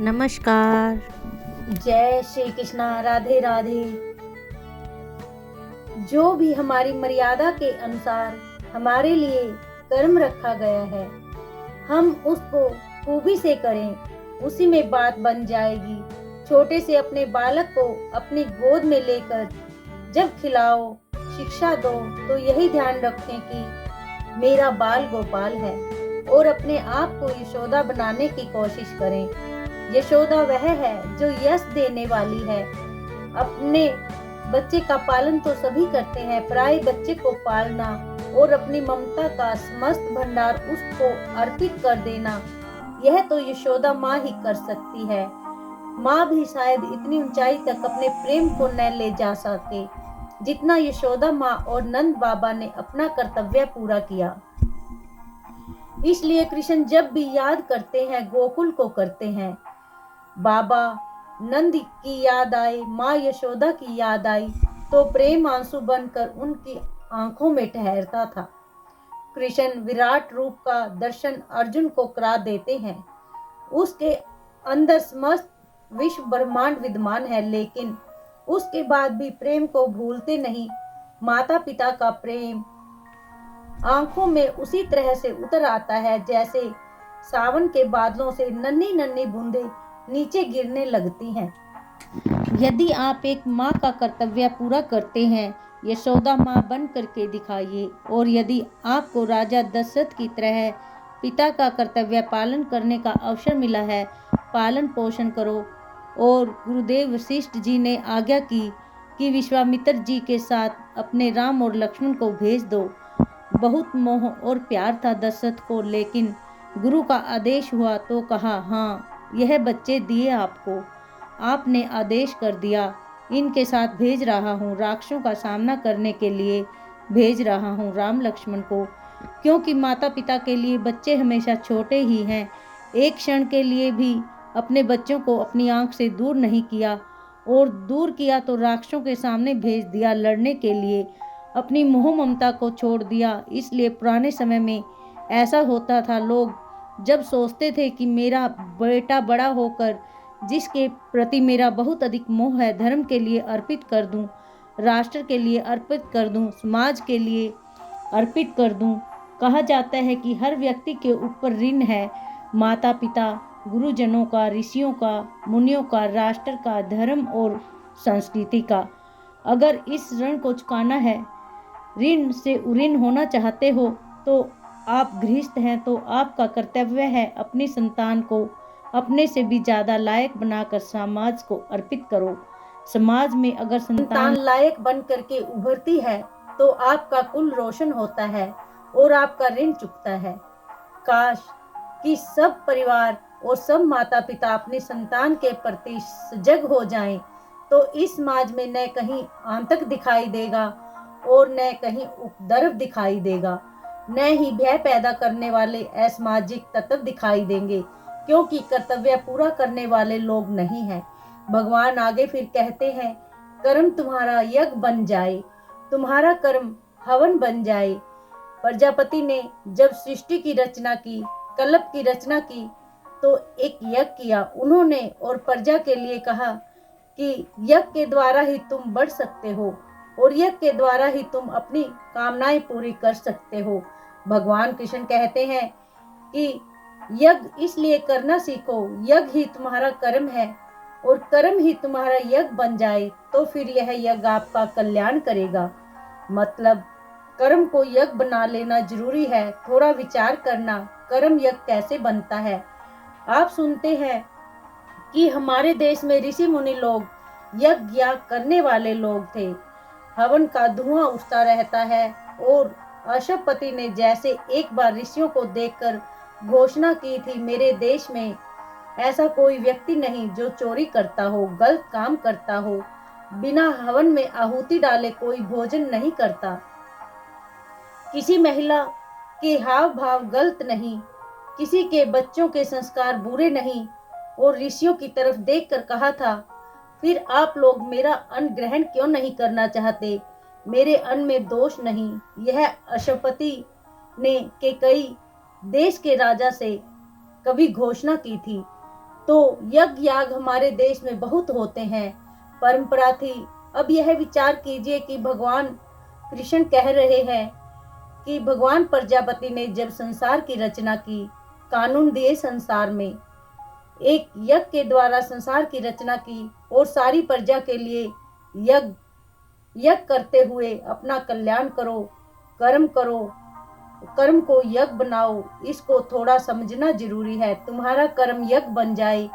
नमस्कार। जय श्री कृष्णा। राधे राधे। जो भी हमारी मर्यादा के अनुसार हमारे लिए कर्म रखा गया है, हम उसको खूबी से करें, उसी में बात बन जाएगी। छोटे से अपने बालक को अपनी गोद में लेकर जब खिलाओ, शिक्षा दो, तो यही ध्यान रखें कि मेरा बाल गोपाल है, और अपने आप को यशोदा बनाने की कोशिश करें। यशोदा वह है जो यश देने वाली है। अपने बच्चे का पालन तो सभी करते हैं, पराये बच्चे को पालना और अपनी ममता का समस्त भंडार उसको अर्पित कर देना, यह तो यशोदा माँ ही कर सकती है। माँ भी शायद इतनी ऊंचाई तक अपने प्रेम को न ले जा सके जितना यशोदा माँ और नंद बाबा ने अपना कर्तव्य पूरा किया। इसलिए कृष्ण जब भी याद करते हैं, गोकुल को करते हैं। बाबा नंद की याद आई, माँ यशोदा की याद आई, तो प्रेम आंसू बनकर उनकी आंखों में ठहरता था। कृष्ण विराट रूप का दर्शन अर्जुन को करा देते हैं। उसके अंदर समस्त विश्व ब्रह्मांड विद्यमान है, लेकिन उसके बाद भी प्रेम को भूलते नहीं। माता पिता का प्रेम आंखों में उसी तरह से उतर आता है जैसे सावन के बादलों से नन्ही नन्ही बूंदें नीचे गिरने लगती हैं। यदि आप एक माँ का कर्तव्य पूरा करते हैं, यशोदा माँ बन करके दिखाइए। और यदि आपको राजा दशरथ की तरह पिता का कर्तव्य पालन करने का अवसर मिला है, पालन पोषण करो। और गुरुदेव वशिष्ठ जी ने आज्ञा की कि विश्वामित्र जी के साथ अपने राम और लक्ष्मण को भेज दो। बहुत मोह और प्यार था दशरथ को, लेकिन गुरु का आदेश हुआ तो कहा, हाँ, यह बच्चे दिए आपको, आपने आदेश कर दिया, इनके साथ भेज रहा हूँ, राक्षसों का सामना करने के लिए भेज रहा हूँ राम लक्ष्मण को। क्योंकि माता पिता के लिए बच्चे हमेशा छोटे ही हैं। एक क्षण के लिए भी अपने बच्चों को अपनी आंख से दूर नहीं किया, और दूर किया तो राक्षसों के सामने भेज दिया लड़ने के लिए, अपनी मोह ममता को छोड़ दिया। इसलिए पुराने समय में ऐसा होता था, लोग जब सोचते थे कि मेरा बेटा बड़ा होकर जिसके प्रति मेरा बहुत अधिक मोह है, धर्म के लिए अर्पित कर दूं, राष्ट्र के लिए अर्पित कर दूं, समाज के लिए अर्पित कर दूं। कहा जाता है कि हर व्यक्ति के ऊपर ऋण है, माता पिता, गुरुजनों का, ऋषियों का, मुनियों का, राष्ट्र का, धर्म और संस्कृति का। अगर इस ऋण को चुकाना है, ऋण से ऋण होना चाहते हो, तो आप गृहस्थ हैं तो आपका कर्तव्य है अपनी संतान को अपने से भी ज्यादा लायक बनाकर समाज को अर्पित करो। समाज में अगर संतान लायक बन करके उभरती है तो आपका कुल रोशन होता है और आपका ऋण चुकता है। काश कि सब परिवार और सब माता पिता अपनी संतान के प्रति सजग हो जाएं, तो इस समाज में न कहीं आतंक दिखाई देगा और न कहीं उपद्रव दिखाई देगा, न ही भय पैदा करने वाले असामाजिक तत्व दिखाई देंगे, क्योंकि कर्तव्य पूरा करने वाले लोग नहीं हैं। भगवान आगे फिर कहते हैं, कर्म तुम्हारा यज्ञ बन जाए, तुम्हारा कर्म हवन बन जाए। प्रजापति ने जब सृष्टि की रचना की, कल्प की रचना की, तो एक यज्ञ किया उन्होंने और प्रजा के लिए कहा कि यज्ञ के द्वारा ही तुम बढ़ सकते हो और यज्ञ के द्वारा ही तुम अपनी कामनाएं पूरी कर सकते हो। भगवान कृष्ण कहते हैं कि यज्ञ इसलिए करना सीखो, यज्ञ ही तुम्हारा कर्म है और कर्म ही तुम्हारा यज्ञ बन जाए तो फिर यह यज्ञ आपका कल्याण करेगा। मतलब कर्म को यज्ञ बना लेना जरूरी है। थोड़ा विचार करना, कर्म यज्ञ कैसे बनता है। आप सुनते हैं कि हमारे देश में ऋषि मुनि लोग यज्ञ करने वाले लोग थे। हवन का धुआं उठता रहता है और अशुभपति ने जैसे एक बार ऋषियों को देखकर घोषणा की थी, मेरे देश में ऐसा कोई व्यक्ति नहीं जो चोरी करता हो, गलत काम करता हो, बिना हवन में आहुति डाले कोई भोजन नहीं करता, किसी महिला के हाव भाव गलत नहीं, किसी के बच्चों के संस्कार बुरे नहीं। और ऋषियों की तरफ देखकर कहा था, फिर आप लोग मेरा अन्न ग्रहण क्यों नहीं करना चाहते? मेरे अन्न में दोष नहीं। यह अशुभपति ने के कई देश के राजा से कभी घोषणा की थी। तो यज्ञ याग हमारे देश में बहुत होते हैं, परंपरा थी। अब यह विचार कीजिए कि भगवान कृष्ण कह रहे हैं कि भगवान प्रजापति ने जब संसार की रचना की, कानून दिए संसार में, एक यज्ञ के द्वारा संसार की रचना की और सारी प्रजा के लिए यज्ञ करते हुए अपना कल्याण करो, कर्म करो, कर्म को यज्ञ बनाओ। इसको थोड़ा समझना जरूरी है। तुम्हारा कर्म यज्ञ बन जाए।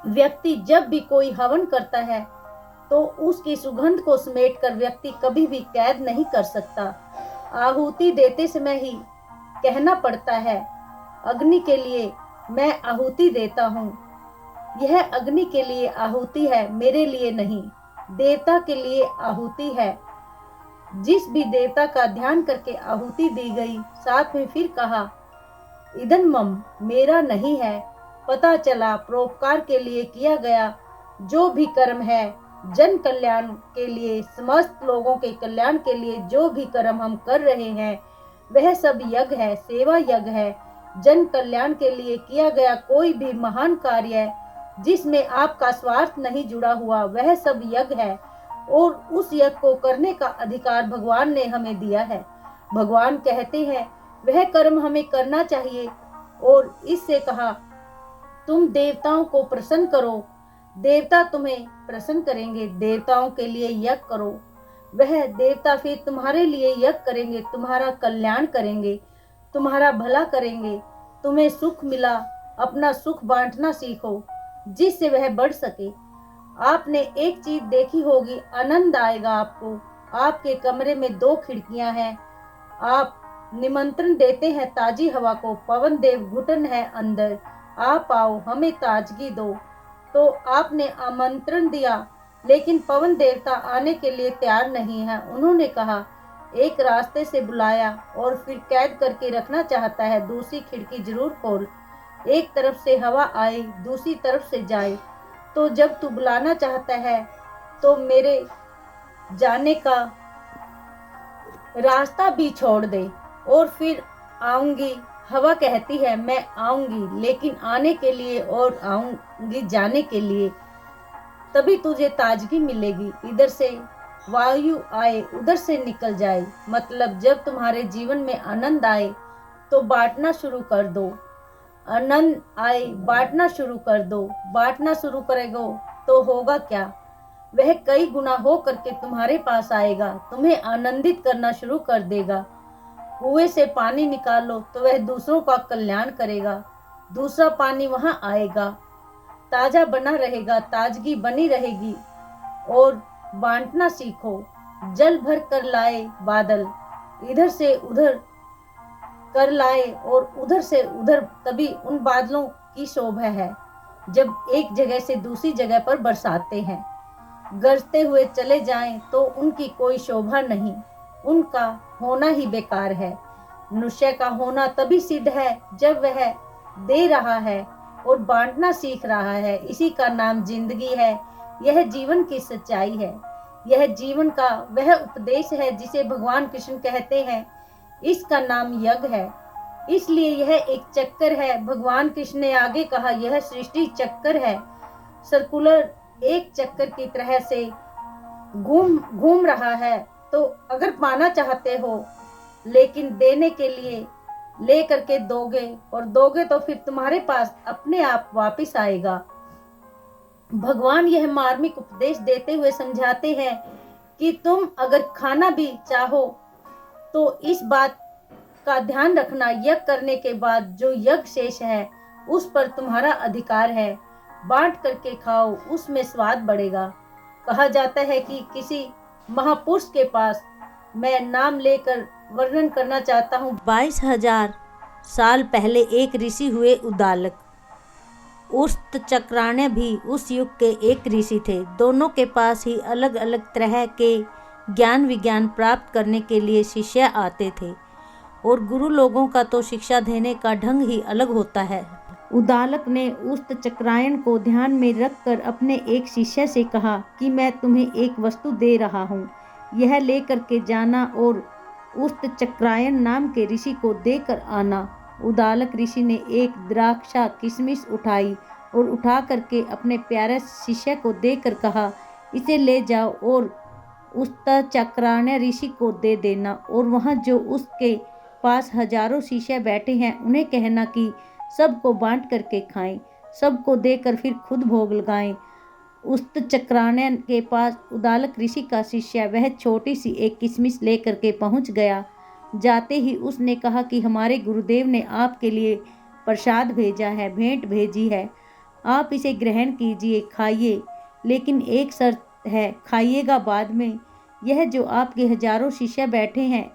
व्यक्ति जब भी कोई हवन करता है तो उसकी सुगंध को समेटकर व्यक्ति कभी भी कैद नहीं कर सकता। आहुति देते समय ही कहना पड़ता है, अग्नि के लिए मैं आहुति देता हूँ। यह अग्नि के लिए आहुति है, मेरे लिए नहीं। देवता के लिए आहुति है। जिस भी देवता का ध्यान करके आहुति दी गई, साथ में फिर कहा, इदं मम, मेरा नहीं है। पता चला परोपकार के लिए किया गया जो भी कर्म है, जन कल्याण के लिए, समस्त लोगों के कल्याण के लिए जो भी कर्म हम कर रहे हैं, वह सब यज्ञ है, सेवा यज्ञ है। जन कल्याण के लिए किया गया कोई भी महान कार्य जिसमें आपका स्वार्थ नहीं जुड़ा हुआ, वह सब यज्ञ है और उस यज्ञ को करने का अधिकार भगवान ने हमें दिया है। भगवान कहते हैं वह कर्म हमें करना चाहिए और इससे कहा, तुम देवताओं को प्रसन्न करो, देवता तुम्हें प्रसन्न करेंगे। देवताओं के लिए यज्ञ करो, वह देवता फिर तुम्हारे लिए यज्ञ करेंगे, तुम्हारा कल्याण करेंगे, तुम्हारा भला करेंगे। तुम्हें सुख मिला, अपना सुख बांटना सीखो जिससे वह बढ़ सके। आपने एक चीज देखी होगी, आनंद आएगा आपको। आपके कमरे में 2 खिड़कियां हैं, आप निमंत्रण देते हैं ताजी हवा को, पवन देव घुटन है अंदर, आप आओ हमें ताजगी दो। तो आपने आमंत्रण दिया, लेकिन पवन देवता आने के लिए तैयार नहीं है। उन्होंने कहा, एक रास्ते से बुलाया और फिर कैद करके रखना चाहता है। दूसरी खिड़की जरूर खोल, एक तरफ से हवा आए, दूसरी तरफ से जाए। तो जब तू बुलाना चाहता है तो मेरे जाने का रास्ता भी छोड़ दे और फिर आऊंगी। हवा कहती है मैं आऊंगी, लेकिन आने के लिए और आऊंगी जाने के लिए, तभी तुझे ताजगी मिलेगी। इधर से वायु आए, उधर से निकल जाए। मतलब जब तुम्हारे जीवन में आनंद आए तो बांटना शुरू कर दो, आनंद आए बांटना शुरू कर दो। बांटना शुरू करेगो तो होगा क्या, वह कई गुना हो करके तुम्हारे पास आएगा, तुम्हें आनंदित करना शुरू कर देगा। कुएं से पानी निकालो तो वह दूसरों का कल्याण करेगा, दूसरा पानी वहां आएगा, ताजा बना रहेगा, ताजगी बनी रहेगी। और बांटना सीखो। जल भर कर लाए बादल, इधर से उधर कर लाए और उधर से उधर, तभी उन बादलों की शोभा है जब एक जगह से दूसरी जगह पर बरसाते हैं। गरजते हुए चले जाएं तो उनकी कोई शोभा नहीं, उनका होना ही बेकार है। मनुष्य का होना तभी सिद्ध है जब वह दे रहा है और बांटना सीख रहा है। इसी का नाम जिंदगी है। यह जीवन की सच्चाई है, यह जीवन का वह उपदेश है जिसे भगवान कृष्ण कहते हैं। इसका नाम यज्ञ है, इसलिए यह एक चक्कर है। भगवान कृष्ण ने आगे कहा, यह सृष्टि चक्कर है, सर्कुलर एक चक्कर की तरह से घूम रहा है। तो अगर पाना चाहते हो, लेकिन देने के लिए ले करके दोगे और दोगे तो फिर तुम्हारे पास अपने आप वापस आएगा। भगवान यह मार्मिक उपदेश देते हुए समझाते हैं कि तुम अगर खाना भी चाहो तो इस बात का ध्यान रखना, यज्ञ करने के बाद जो यज्ञ शेष है उस पर तुम्हारा अधिकार है। बांट करके खाओ, उसमें स्वाद बढ़ेगा। कहा जाता है कि किसी महापुरुष के पास, मैं नाम लेकर वर्णन करना चाहता हूँ, 22,000 साल पहले एक ऋषि हुए उद्दालक। उष्टचक्राण्य भी उस युग के एक ऋषि थे। दोनों के पास ही अलग अलग तरह के ज्ञान विज्ञान प्राप्त करने के लिए शिष्य आते थे और गुरु लोगों का तो शिक्षा देने का ढंग ही अलग होता है। उद्दालक ने उष्टचक्रायण को ध्यान में रखकर अपने एक शिष्य से कहा कि मैं तुम्हें एक वस्तु दे रहा हूँ, यह लेकर के जाना और उष्टचक्रायण नाम के ऋषि को देकर आना। उदालक ऋषि ने एक द्राक्षा किशमिश उठाई और उठा करके अपने प्यारे शिष्य को देकर कहा, इसे ले जाओ और उस्तचक्राण्य ऋषि को दे देना, और वहाँ जो उसके पास हजारों शिष्य बैठे हैं उन्हें कहना कि सबको बांट करके खाएं, सबको देकर फिर खुद भोग लगाएं। उस्तचक्राण्य के पास उदालक ऋषि का शिष्य वह छोटी सी एक किशमिश लेकर के पहुंच गया। जाते ही उसने कहा कि हमारे गुरुदेव ने आपके लिए प्रसाद भेजा है, भेंट भेजी है, आप इसे ग्रहण कीजिए, खाइए, लेकिन एक शर्त है, खाइएगा बाद में। यह जो आपके हजारों शिष्य बैठे हैं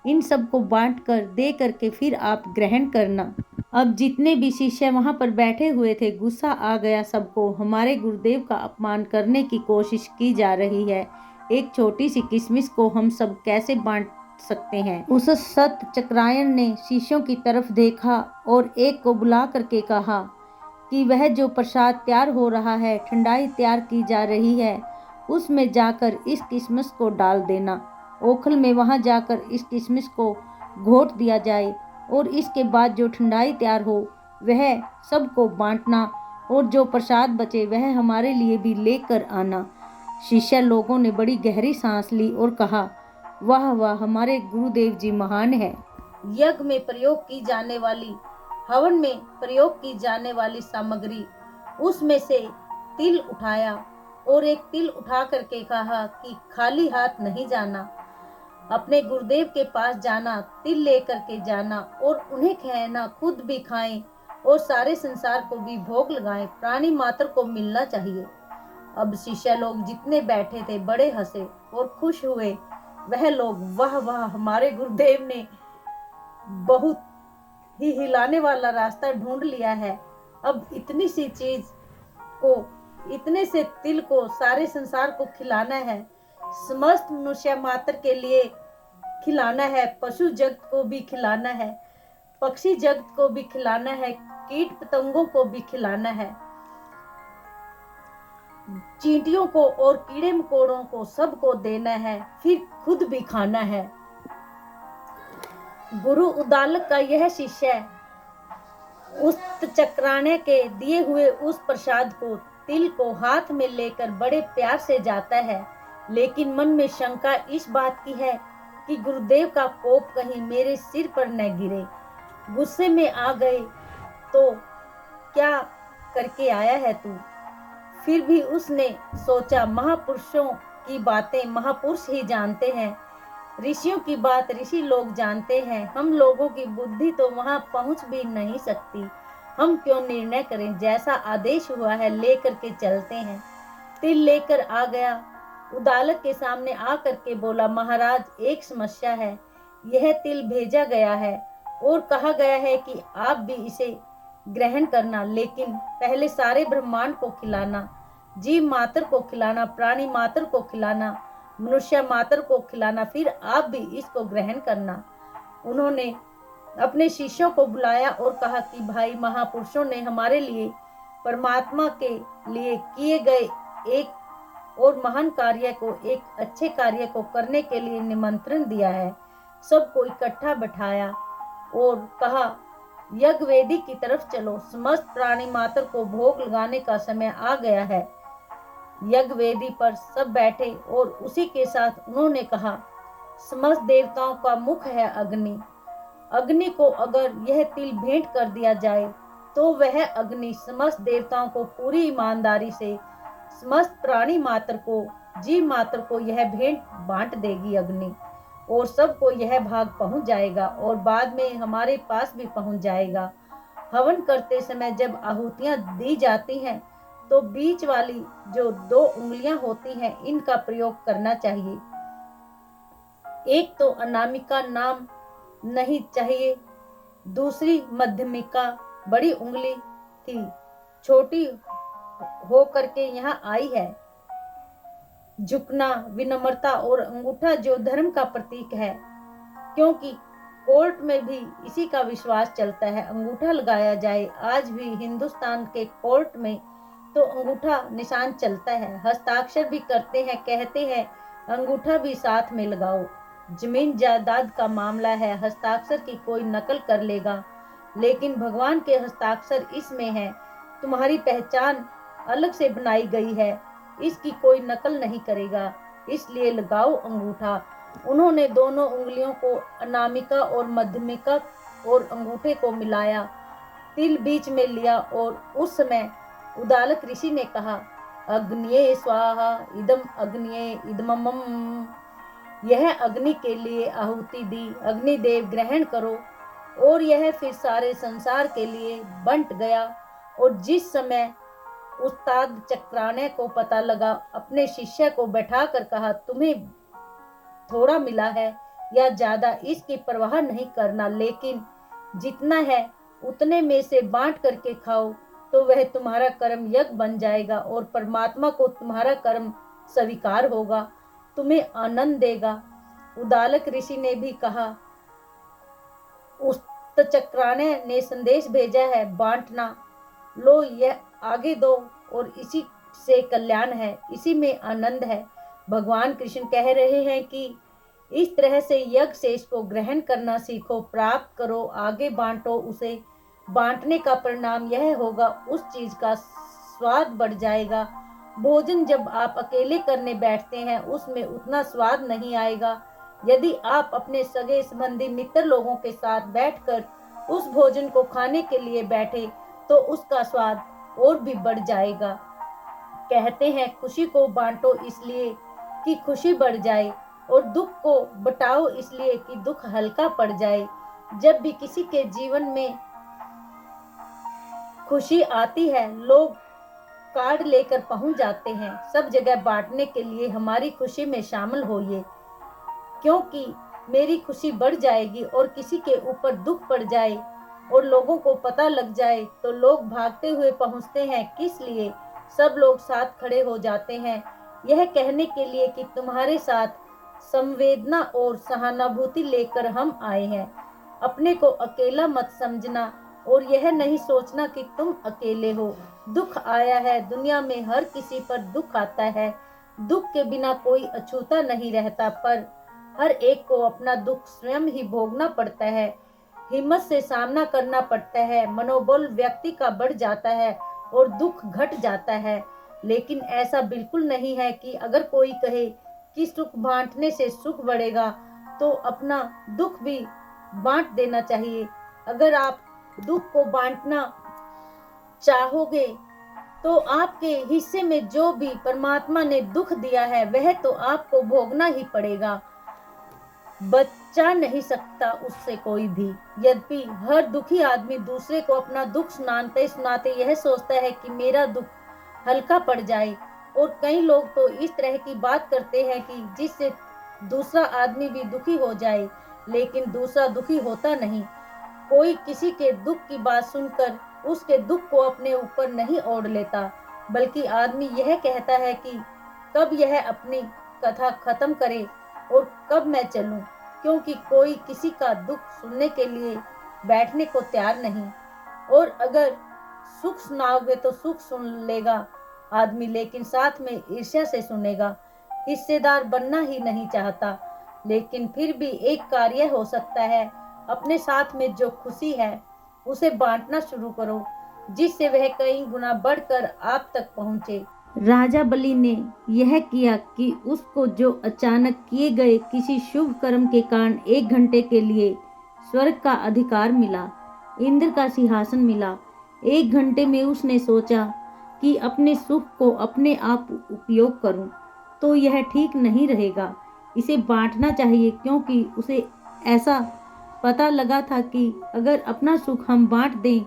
इन सबको बांट कर दे करके फिर आप ग्रहण करना। अब जितने भी शिष्य वहां पर बैठे हुए थे, गुस्सा आ गया सबको। हमारे गुरुदेव का अपमान करने की कोशिश की जा रही है, एक छोटी सी किशमिश को हम सब कैसे बांट सकते हैं। उस उस्तचक्रायण ने शिष्यों की तरफ देखा और एक को बुला करके कहा कि वह जो प्रसाद तैयार हो रहा है, ठंडाई तैयार की जा रही है, उसमें जाकर इस किशमिश को डाल देना। ओखल में वहां जाकर इस किशमिश को घोट दिया जाए और इसके बाद जो ठंडाई तैयार हो वह सबको बांटना, और जो प्रसाद बचे वह हमारे लिए भी लेकर आना। शिष्य लोगों ने बड़ी गहरी सांस ली और कहा, वाह वाह, हमारे गुरुदेव जी महान है। यज्ञ में प्रयोग की जाने वाली, हवन में प्रयोग की जाने वाली सामग्री, उसमें से तिल उठाया और एक तिल उठा करके कहा कि खाली हाथ नहीं जाना, अपने गुरुदेव के पास जाना, तिल लेकर के जाना और उन्हें कहना खुद भी खाएं और सारे संसार को भी भोग लगाएं, प्राणी मात्र को मिलना चाहिए। अब शिष्य लोग जितने बैठे थे बड़े हंसे और खुश हुए। वह लोग, वाह वाह, हमारे गुरुदेव ने बहुत ही हिलाने वाला रास्ता ढूंढ लिया है। अब इतनी सी चीज को, इतने से तिल को सारे संसार को खिलाना है, समस्त मनुष्य मात्र के लिए खिलाना है, पशु जगत को भी खिलाना है, पक्षी जगत को भी खिलाना है, कीट पतंगों को भी खिलाना है, चींटियों को और कीड़े मकोड़ों को सबको देना है, फिर खुद भी खाना है। गुरु उदालक का यह शिष्य उस्तचक्राण्य के दिए हुए उस प्रसाद को, तिल को हाथ में लेकर बड़े प्यार से जाता है, लेकिन मन में शंका इस बात की है कि गुरुदेव का कोप कहीं मेरे सिर पर न गिरे। गुस्से में आ गए तो क्या करके आया है तू। फिर भी उसने सोचा, महापुरुषों की बातें महापुरुष ही जानते हैं, ऋषियों की बात ऋषि लोग जानते हैं, हम लोगों की बुद्धि तो वहां पहुंच भी नहीं सकती, हम क्यों निर्णय करें, जैसा आदेश हुआ है लेकर के चलते हैं। तिल लेकर आ गया, उदालक के सामने आकर के बोला, महाराज एक समस्या है, यह तिल भेजा गया है और कहा गया है कि आप भी इसे ग्रहण करना, लेकिन पहले सारे ब्रह्मांड को खिलाना, जीव मात्र को खिलाना, प्राणी मात्र को खिलाना, मनुष्य मात्र को खिलाना, फिर आप भी इसको ग्रहण करना। उन्होंने अपने शिष्यों को बुलाया और कहा कि भाई, महापुरुषों ने हमारे लिए परमात्मा के लिए किए गए एक और महान कार्य को, एक अच्छे कार्य को करने के लिए निमंत्रण दिया है। सबको इकट्ठा बैठाया और कहा, यज्ञ वेदी की तरफ चलो, समस्त प्राणी मात्र को भोग लगाने का समय आ गया है। यज्ञ वेदी पर सब बैठे और उसी के साथ उन्होंने कहा, समस्त देवताओं का मुख है अग्नि, अग्नि को अगर यह तिल भेंट कर दिया जाए तो वह अग्नि समस्त देवताओं को पूरी ईमानदारी से, समस्त प्राणी मात्र को, जीव मात्र को यह भेंट बांट देगी अग्नि, और सबको यह भाग पहुंच जाएगा और बाद में हमारे पास भी पहुंच जाएगा। हवन करते समय जब आहुतियां दी जाती हैं तो बीच वाली जो 2 उंगलियां होती हैं इनका प्रयोग करना चाहिए। एक तो अनामिका नाम नहीं चाहिए, दूसरी मध्यमिका बड़ी उंगली थी, छोटी हो करके यहाँ आई है। झुकना, विनम्रता और अंगूठा जो धर्म का प्रतीक है, क्योंकि कोर्ट में भी इसी का विश्वास चलता है, अंगूठा लगाया जाए। आज भी हिंदुस्तान के कोर्ट में तो अंगूठा निशान चलता है, हस्ताक्षर भी करते हैं, कहते हैं अंगूठा भी साथ में लगाओ। जमीन जायदाद का मामला है, हस्ताक्षर की कोई नकल कर लेगा लेकिन भगवान के हस्ताक्षर इसमें है। तुम्हारी पहचान अलग से बनाई गई है, इसकी कोई नकल नहीं करेगा, इसलिए लगाओ अंगूठा। उन्होंने दोनों उंगलियों को अनामिका और मध्यमिका और अंगूठे को मिलाया, तिल बीच में लिया और उस समय उदालक ऋषि ने कहा, अग्न्ये स्वाहा इदम अग्न्ये इदमम। यह अग्नि के लिए आहुति दी, अग्निदेव ग्रहण करो। और यह फिर सारे संसार के लिए बंट गया। और जिस समय उस्ताद चक्राने को पता लगा, अपने शिष्य को बैठाकर कहा, तुम्हें थोड़ा मिला है या ज्यादा इसकी परवाह नहीं करना, लेकिन जितना है उतने में से बांट करके खाओ, तो वह तुम्हारा कर्म यज्ञ बन जाएगा और परमात्मा को तुम्हारा कर्म स्वीकार होगा, तुम्हें आनंद देगा। उदालक ऋषि ने भी कहा, उस्त चक्राने ने संदेश भेजा है, बांटना। लो यह आगे दो और इसी से कल्याण है, इसी में आनंद है। भगवान कृष्ण कह रहे हैं कि इस तरह से यज्ञ शेष को ग्रहण करना सीखो, प्राप्त करो, आगे बांटो उसे। बांटने का परिणाम यह होगा, उस चीज का स्वाद बढ़ जाएगा। भोजन जब आप अकेले करने बैठते हैं उसमें उतना स्वाद नहीं आएगा। यदि आप अपने सगे संबंधी मित्र लोगों के साथ बैठकर उस भोजन को खाने के लिए बैठे तो उसका स्वाद और भी बढ़ जाएगा। कहते हैं खुशी को बांटो इसलिए कि खुशी बढ़ जाए और दुख को बटाओ इसलिए कि दुख हल्का पड़ जाए। जब भी किसी के जीवन में खुशी आती है, लोग कार्ड लेकर पहुंच जाते हैं, सब जगह बांटने के लिए, हमारी खुशी में शामिल होइए, क्योंकि मेरी खुशी बढ़ जाएगी। और किसी के ऊपर दुख पड़ जाए और लोगों को पता लग जाए तो लोग भागते हुए पहुंचते हैं, किस लिए? सब लोग साथ खड़े हो जाते हैं, यह कहने के लिए कि तुम्हारे साथ संवेदना और सहानुभूति लेकर हम आए हैं। अपने को अकेला मत समझना और यह नहीं सोचना कि तुम अकेले हो। दुख आया है, दुनिया में हर किसी पर दुख आता है। दुख के बिना कोई अछूता नहीं रहता, पर हर एक को अपना दुख स्वयं ही भोगना पड़ता है, हिम्मत से सामना करना पड़ता है। मनोबल व्यक्ति का बढ़ जाता है और दुख घट जाता है। लेकिन ऐसा बिल्कुल नहीं है कि अगर कोई कहे कि सुख बांटने से सुख बढ़ेगा तो अपना दुख भी बांट देना चाहिए। अगर आप दुख को बांटना चाहोगे तो आपके हिस्से में जो भी परमात्मा ने दुख दिया है वह तो आपको भोगना ही पड़ेगा, बचा नहीं सकता उससे कोई भी। यद्यपि हर दुखी आदमी दूसरे को अपना दुख सुनाते सुनाते यह सोचता है कि मेरा दुख हल्का पड़ जाए, और कई लोग तो इस तरह की बात करते हैं कि जिससे दूसरा आदमी भी दुखी हो जाए, लेकिन दूसरा दुखी होता नहीं। कोई किसी के दुख की बात सुनकर उसके दुख को अपने ऊपर नहीं ओढ़ लेता, बल्कि आदमी यह कहता है कि कब यह अपनी कथा खत्म करे और कब मैं चलूं, क्योंकि कोई किसी का दुख सुनने के लिए बैठने को तैयार नहीं। और अगर सुख सुनाओगे तो सुख सुन लेगा आदमी, लेकिन साथ में ईर्ष्या से सुनेगा। हिस्सेदार बनना ही नहीं चाहता, लेकिन फिर भी एक कार्य हो सकता है, अपने साथ में जो खुशी है उसे बांटना शुरू करो, जिससे वह कई गुना बढ़कर आप तक पहुंचे। राजा बलि ने यह किया कि उसको जो अचानक किए गए किसी शुभ कर्म के कारण 1 घंटे के लिए स्वर्ग का अधिकार मिला, इंद्र का सिंहासन मिला। 1 घंटे में उसने सोचा कि अपने सुख को अपने आप उपयोग करूं, तो यह ठीक नहीं रहेगा, इसे बांटना चाहिए, क्योंकि उसे ऐसा पता लगा था कि अगर अपना सुख हम बांट दें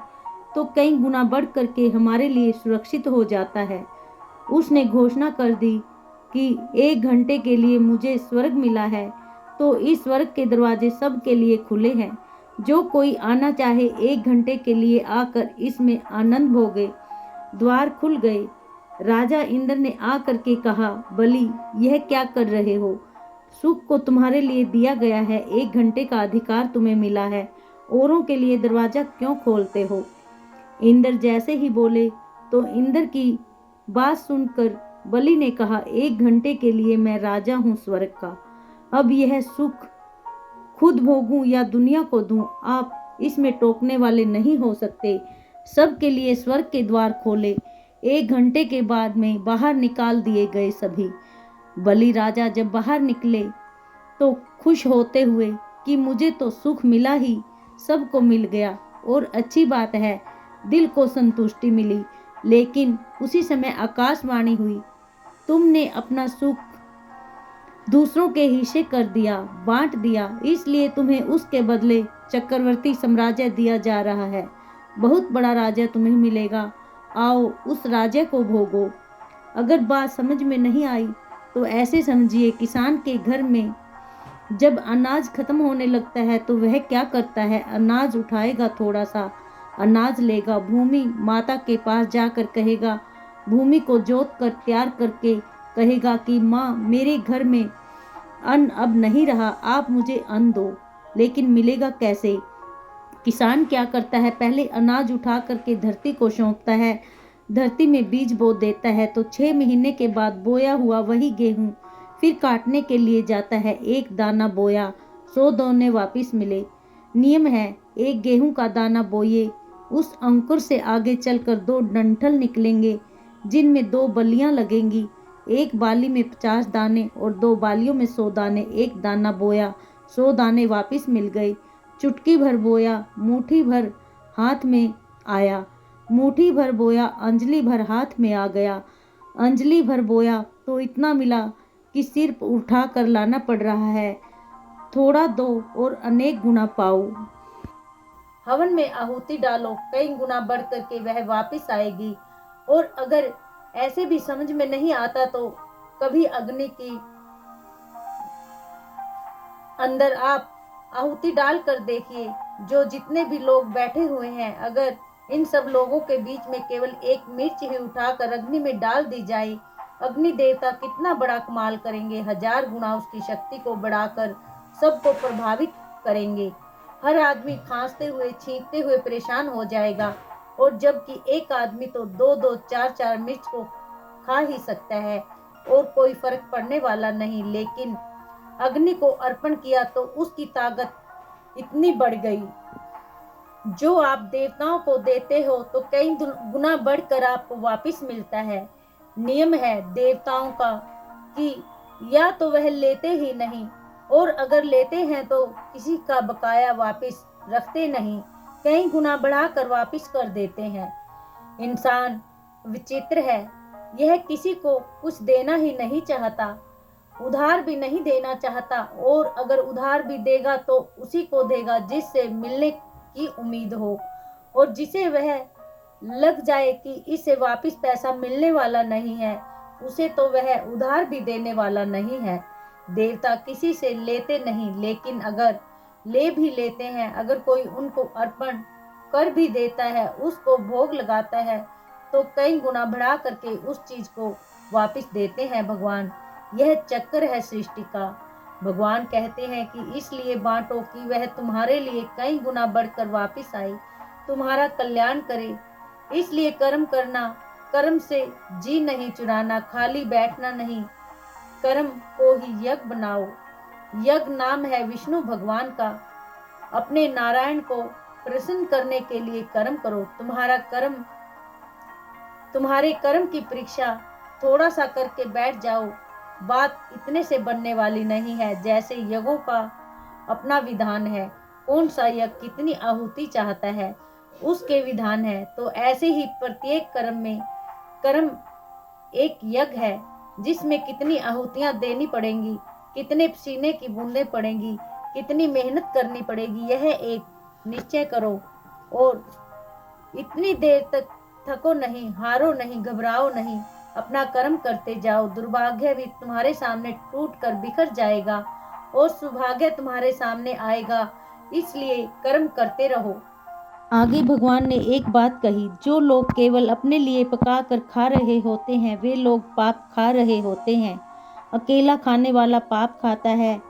तो कई गुना बढ़ करके हमारे लिए सुरक्षित हो जाता है। उसने घोषणा कर दी कि 1 घंटे के लिए मुझे स्वर्ग मिला है, तो इस स्वर्ग के दरवाजे सब के लिए खुले हैं। जो कोई आना चाहे 1 घंटे के लिए आकर इसमें आनंद भोगे। द्वार खुल गए। राजा इंद्र ने आकर के कहा, बलि यह क्या कर रहे हो? सुख को तुम्हारे लिए दिया गया है, 1 घंटे का अधिकार तुम्हें मिला है, औरों के लिए दरवाजा क्यों खोलते हो? इंद्र जैसे ही बोले तो इंद्र की बात सुनकर बलि ने कहा, 1 घंटे के लिए मैं राजा हूँ स्वर्ग का, अब यह सुख खुद भोगूं या दुनिया को दूं, आप इसमें टोकने वाले नहीं हो सकते। सबके लिए स्वर्ग के द्वार खोले। 1 घंटे के बाद में बाहर निकाल दिए गए सभी। बलि राजा जब बाहर निकले तो खुश होते हुए कि मुझे तो सुख मिला ही, सबको मिल गया और अच्छी बात है, दिल को संतुष्टि मिली। लेकिन उसी समय आकाशवाणी हुई, तुमने अपना सुख दूसरों के हिस्से कर दिया, बांट दिया, इसलिए तुम्हें उसके बदले चक्रवर्ती साम्राज्य दिया जा रहा है। बहुत बड़ा राज्य तुम्हें मिलेगा, आओ उस राज्य को भोगो। अगर बात समझ में नहीं आई तो ऐसे समझिए, किसान के घर में जब अनाज खत्म होने लगता है तो वह क्या करता है, अनाज उठाएगा, थोड़ा सा अनाज लेगा, भूमि माता के पास जाकर कहेगा, भूमि को जोत कर तैयार करके कहेगा कि माँ मेरे घर में अन्न अब नहीं रहा, आप मुझे अन्न दो। लेकिन मिलेगा कैसे? किसान क्या करता है, पहले अनाज उठा करके धरती को सौंपता है, धरती में बीज बो देता है, तो 6 महीने के बाद बोया हुआ वही गेहूं फिर काटने के लिए जाता है। 1 दाना बोया, 100 दाने वापिस मिले। नियम है, 1 गेहूं का दाना बोइए, उस अंकुर से आगे चलकर 2 डंठल निकलेंगे जिनमें 2 बलियां लगेंगी। 1 बाली में 50 दाने और 2 बालियों में 100 दाने। 1 दाना बोया, 100 दाने वापिस मिल गए। चुटकी भर बोया, मुट्ठी भर हाथ में आया, मुट्ठी भर बोया, अंजलि भर हाथ में आ गया, अंजलि भर बोया तो इतना मिला कि सिर उठा कर लाना पड़ रहा है। थोड़ा दो और अनेक गुना पाओ। हवन में आहुति डालो, कई गुना बढ़ करके वह वापस आएगी। और अगर ऐसे भी समझ में नहीं आता तो कभी अग्नि की अंदर आप आहुति डाल कर देखिए। जो जितने भी लोग बैठे हुए हैं, अगर इन सब लोगों के बीच में केवल 1 मिर्च ही उठाकर अग्नि में डाल दी जाए, अग्नि देवता कितना बड़ा कमाल करेंगे। 1000 गुना उसकी शक्ति को बढ़ाकर सबको प्रभावित करेंगे। हर आदमी खांसते हुए, छींकते हुए परेशान हो जाएगा, और जबकि एक आदमी तो 2-2, 4-4 मिर्च को खा ही सकता है और कोई फर्क पड़ने वाला नहीं। लेकिन अग्नि को अर्पण किया तो उसकी ताकत इतनी बढ़ गई। जो आप देवताओं को देते हो तो कई गुना बढ़कर आपको वापस मिलता है। नियम है देवताओं का कि या तो वह लेते ही नहीं, और अगर लेते हैं तो किसी का बकाया वापस रखते नहीं, कई गुना बढ़ाकर वापस कर देते हैं। इंसान विचित्र है, यह किसी को कुछ देना ही नहीं चाहता, उधार भी नहीं देना चाहता, और अगर उधार भी देगा तो उसी को देगा जिससे मिलने की उम्मीद हो, और जिसे वह लग जाए कि इसे वापस पैसा मिलने वाला नहीं है, उसे तो वह उधार भी देने वाला नहीं है। देवता किसी से लेते नहीं, लेकिन अगर ले भी लेते हैं, अगर कोई उनको अर्पण कर भी देता है, उसको भोग लगाता है, तो कई गुना बढ़ा करके उस चीज को वापस देते हैं भगवान। यह चक्र है सृष्टि का। भगवान कहते हैं कि इसलिए बांटो कि वह तुम्हारे लिए कई गुना बढ़कर वापस आए, तुम्हारा कल्याण करे। इसलिए कर्म करना, कर्म से जी नहीं चुराना, खाली बैठना नहीं, कर्म को ही यज्ञ बनाओ। यज्ञ नाम है विष्णु भगवान का। अपने नारायण को प्रसन्न करने के लिए कर्म करो। तुम्हारे कर्म की परीक्षा थोड़ा सा करके बैठ जाओ, बात इतने से बनने वाली नहीं है। जैसे यज्ञों का अपना विधान है, कौन सा यज्ञ कितनी आहुति चाहता है उसके विधान है, तो ऐसे ही प्रत्येक कर्म एक यज्ञ है जिसमें कितनी आहुतियां देनी पड़ेंगी, कितने पसीने की बूंदें पड़ेंगी, कितनी मेहनत करनी पड़ेगी, यह एक निश्चय करो। और इतनी देर तक थको नहीं, हारो नहीं, घबराओ नहीं, अपना कर्म करते जाओ। दुर्भाग्य भी तुम्हारे सामने टूट कर बिखर जाएगा और सौभाग्य तुम्हारे सामने आएगा, इसलिए कर्म करते रहो। आगे भगवान ने एक बात कही, जो लोग केवल अपने लिए पका कर खा रहे होते हैं वे लोग पाप खा रहे होते हैं। अकेला खाने वाला पाप खाता है।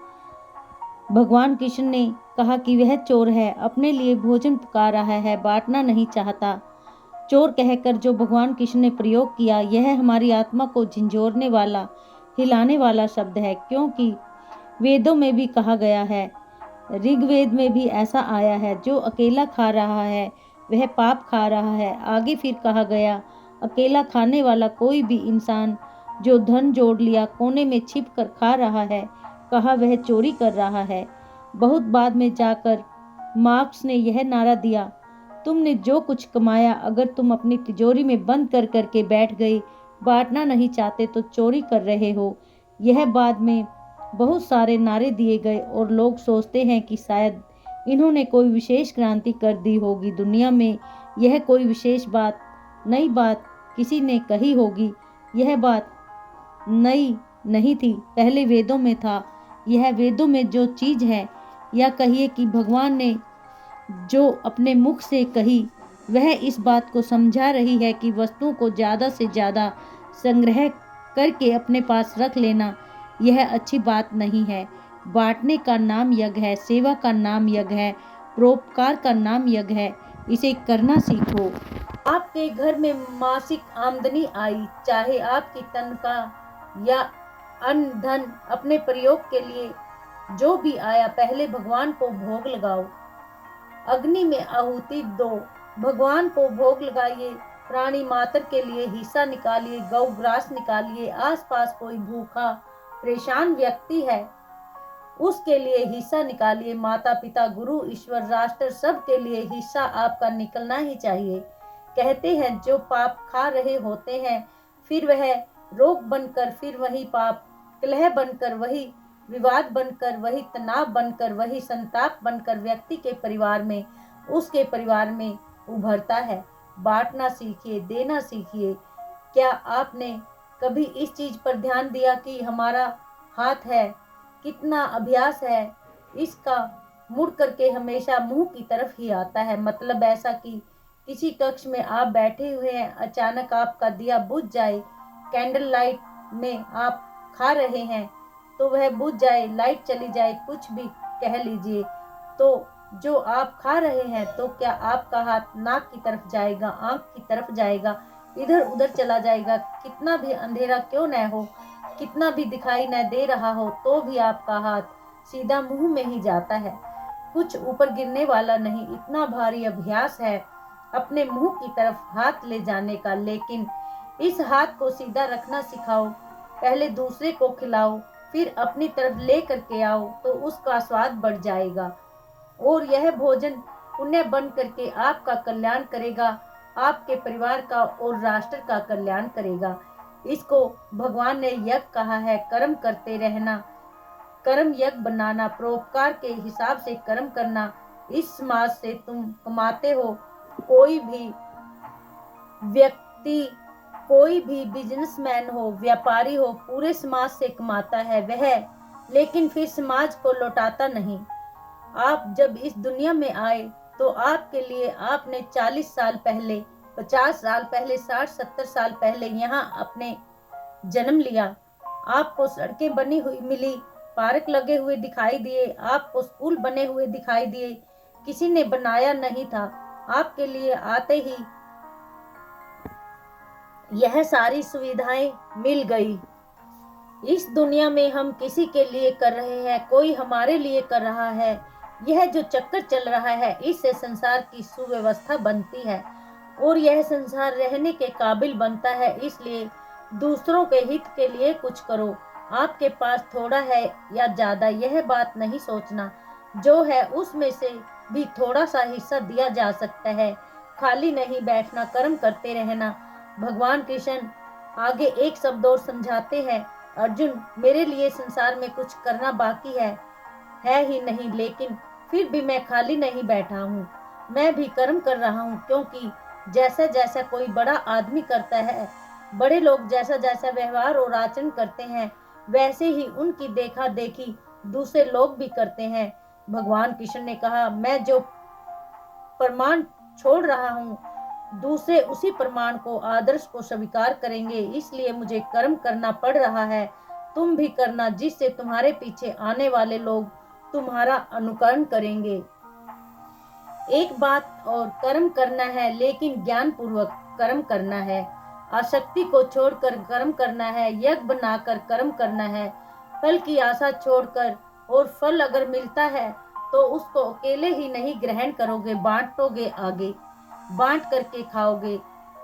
भगवान कृष्ण ने कहा कि वह चोर है, अपने लिए भोजन पका रहा है, बांटना नहीं चाहता। चोर कहकर जो भगवान कृष्ण ने प्रयोग किया, यह हमारी आत्मा को झंझोरने वाला, हिलाने वाला शब्द है, क्योंकि वेदों में भी कहा गया है, ऋग्वेद में भी ऐसा आया है, जो अकेला खा रहा है वह पाप खा रहा है। आगे फिर कहा गया, अकेला खाने वाला कोई भी इंसान जो धन जोड़ लिया कोने में छिप कर खा रहा है, कहा वह चोरी कर रहा है। बहुत बाद में जाकर मार्क्स ने यह नारा दिया, तुमने जो कुछ कमाया अगर तुम अपनी तिजोरी में बंद कर करके बैठ गए, बांटना नहीं चाहते तो चोरी कर रहे हो। यह बाद में बहुत सारे नारे दिए गए और लोग सोचते हैं कि शायद इन्होंने कोई विशेष क्रांति कर दी होगी दुनिया में। यह कोई विशेष बात, नई बात किसी ने कही होगी। यह बात नई नहीं थी, पहले वेदों में था। यह वेदों में जो चीज़ है, या कहिए कि भगवान ने जो अपने मुख से कही, वह इस बात को समझा रही है कि वस्तुओं को ज़्यादा से ज़्यादा संग्रह करके अपने पास रख लेना यह अच्छी बात नहीं है। बांटने का नाम यज्ञ है, सेवा का नाम यज्ञ है, परोपकार का नाम यज्ञ है। इसे करना सीखो। आपके घर में मासिक आमदनी आई, चाहे आपकी तनख्वाह या अन्य धन, अपने प्रयोग के लिए जो भी आया, पहले भगवान को भोग लगाओ। अग्नि में आहुति दो, भगवान को भोग लगाइए। प्राणी मात्र के लिए हिस्सा निकालिए, गौ ग्रास निकालिए। आसपास कोई भूखा परेशान व्यक्ति है, उसके लिए हिस्सा निकालिए। माता पिता, गुरु, ईश्वर, राष्ट्र, सब के लिए हिस्सा आपका निकलना ही चाहिए। कहते हैं जो पाप खा रहे होते हैं, फिर वह रोग बनकर, फिर वही पाप कलह बनकर, वही विवाद बनकर, वही तनाव बनकर, वही संताप बनकर व्यक्ति के परिवार में, उसके परिवार में उभरता है। बांटना सीखिए, देना सीखिए। क्या आपने कभी इस चीज पर ध्यान दिया कि हमारा हाथ है, कितना अभ्यास है इसका, मुड़ करके हमेशा मुंह की तरफ ही आता है। मतलब ऐसा कि किसी कक्ष में आप बैठे हुए हैं, अचानक आपका दिया बुझ जाए, कैंडल लाइट में आप खा रहे हैं तो वह बुझ जाए, लाइट चली जाए, कुछ भी कह लीजिए, तो जो आप खा रहे हैं, तो क्या आपका हाथ नाक की तरफ जाएगा, आंख की तरफ जाएगा, इधर उधर चला जाएगा? कितना भी अंधेरा क्यों न हो, कितना भी दिखाई न दे रहा हो, तो भी आपका हाथ सीधा मुंह में ही जाता है, कुछ ऊपर गिरने वाला नहीं। इतना भारी अभ्यास है अपने मुंह की तरफ हाथ ले जाने का। लेकिन इस हाथ को सीधा रखना सिखाओ। पहले दूसरे को खिलाओ, फिर अपनी तरफ ले करके आओ, तो उसका स्वाद बढ़ जाएगा और यह भोजन पुण्य बन करके आपका कल्याण करेगा, आपके परिवार का और राष्ट्र का कल्याण करेगा। इसको भगवान ने यज्ञ कहा है, कर्म करते रहना, कर्म यज्ञ बनाना, परोपकार के हिसाब से कर्म करना। इस समाज से तुम कमाते हो, कोई भी व्यक्ति, कोई भी बिजनेसमैन हो, व्यापारी हो, पूरे समाज से कमाता है वह, लेकिन फिर समाज को लौटाता नहीं। आप जब इस दुनिया में आए तो आपके लिए आपने 40 साल पहले, 50 साल पहले, 60-70 साल पहले यहाँ अपने जन्म लिया। आपको सड़कें बनी हुई मिली, पार्क लगे हुए दिखाई दिए, आपको स्कूल बने हुए दिखाई दिए, किसी ने बनाया नहीं था। आपके लिए आते ही यह सारी सुविधाएं मिल गई। इस दुनिया में हम किसी के लिए कर रहे हैं, कोई हमारे लिए कर रहा है। यह जो चक्कर चल रहा है, इससे संसार की सुव्यवस्था बनती है और यह संसार रहने के काबिल बनता है। इसलिए दूसरों के हित के लिए कुछ करो। आपके पास थोड़ा है या ज्यादा, यह बात नहीं सोचना। जो है उसमें से भी थोड़ा सा हिस्सा दिया जा सकता है। खाली नहीं बैठना, कर्म करते रहना। भगवान कृष्ण आगे एक शब्द और समझाते हैं, अर्जुन मेरे लिए संसार में कुछ करना बाकी है ही नहीं, लेकिन फिर भी मैं खाली नहीं बैठा हूँ, मैं भी कर्म कर रहा हूँ। क्योंकि जैसा जैसा कोई बड़ा आदमी करता है, बड़े लोग जैसा जैसा व्यवहार और आचरण करते हैं, वैसे ही उनकी देखा देखी दूसरे लोग भी करते हैं। भगवान कृष्ण ने कहा, मैं जो प्रमाण छोड़ रहा हूँ, दूसरे उसी प्रमाण को, आदर्श को स्वीकार करेंगे। इसलिए मुझे कर्म करना पड़ रहा है, तुम भी करना, जिससे तुम्हारे पीछे आने वाले लोग तुम्हारा अनुकरण करेंगे। एक बात और, कर्म करना है लेकिन ज्ञान पूर्वक कर्म करना है। आसक्ति को छोड़कर कर्म करना है, यज्ञ बनाकर कर्म करना है। फल की आशा छोड़कर, और फल अगर मिलता है तो उसको अकेले ही नहीं ग्रहण करोगे, बांटोगे आगे, बांट करके खाओगे,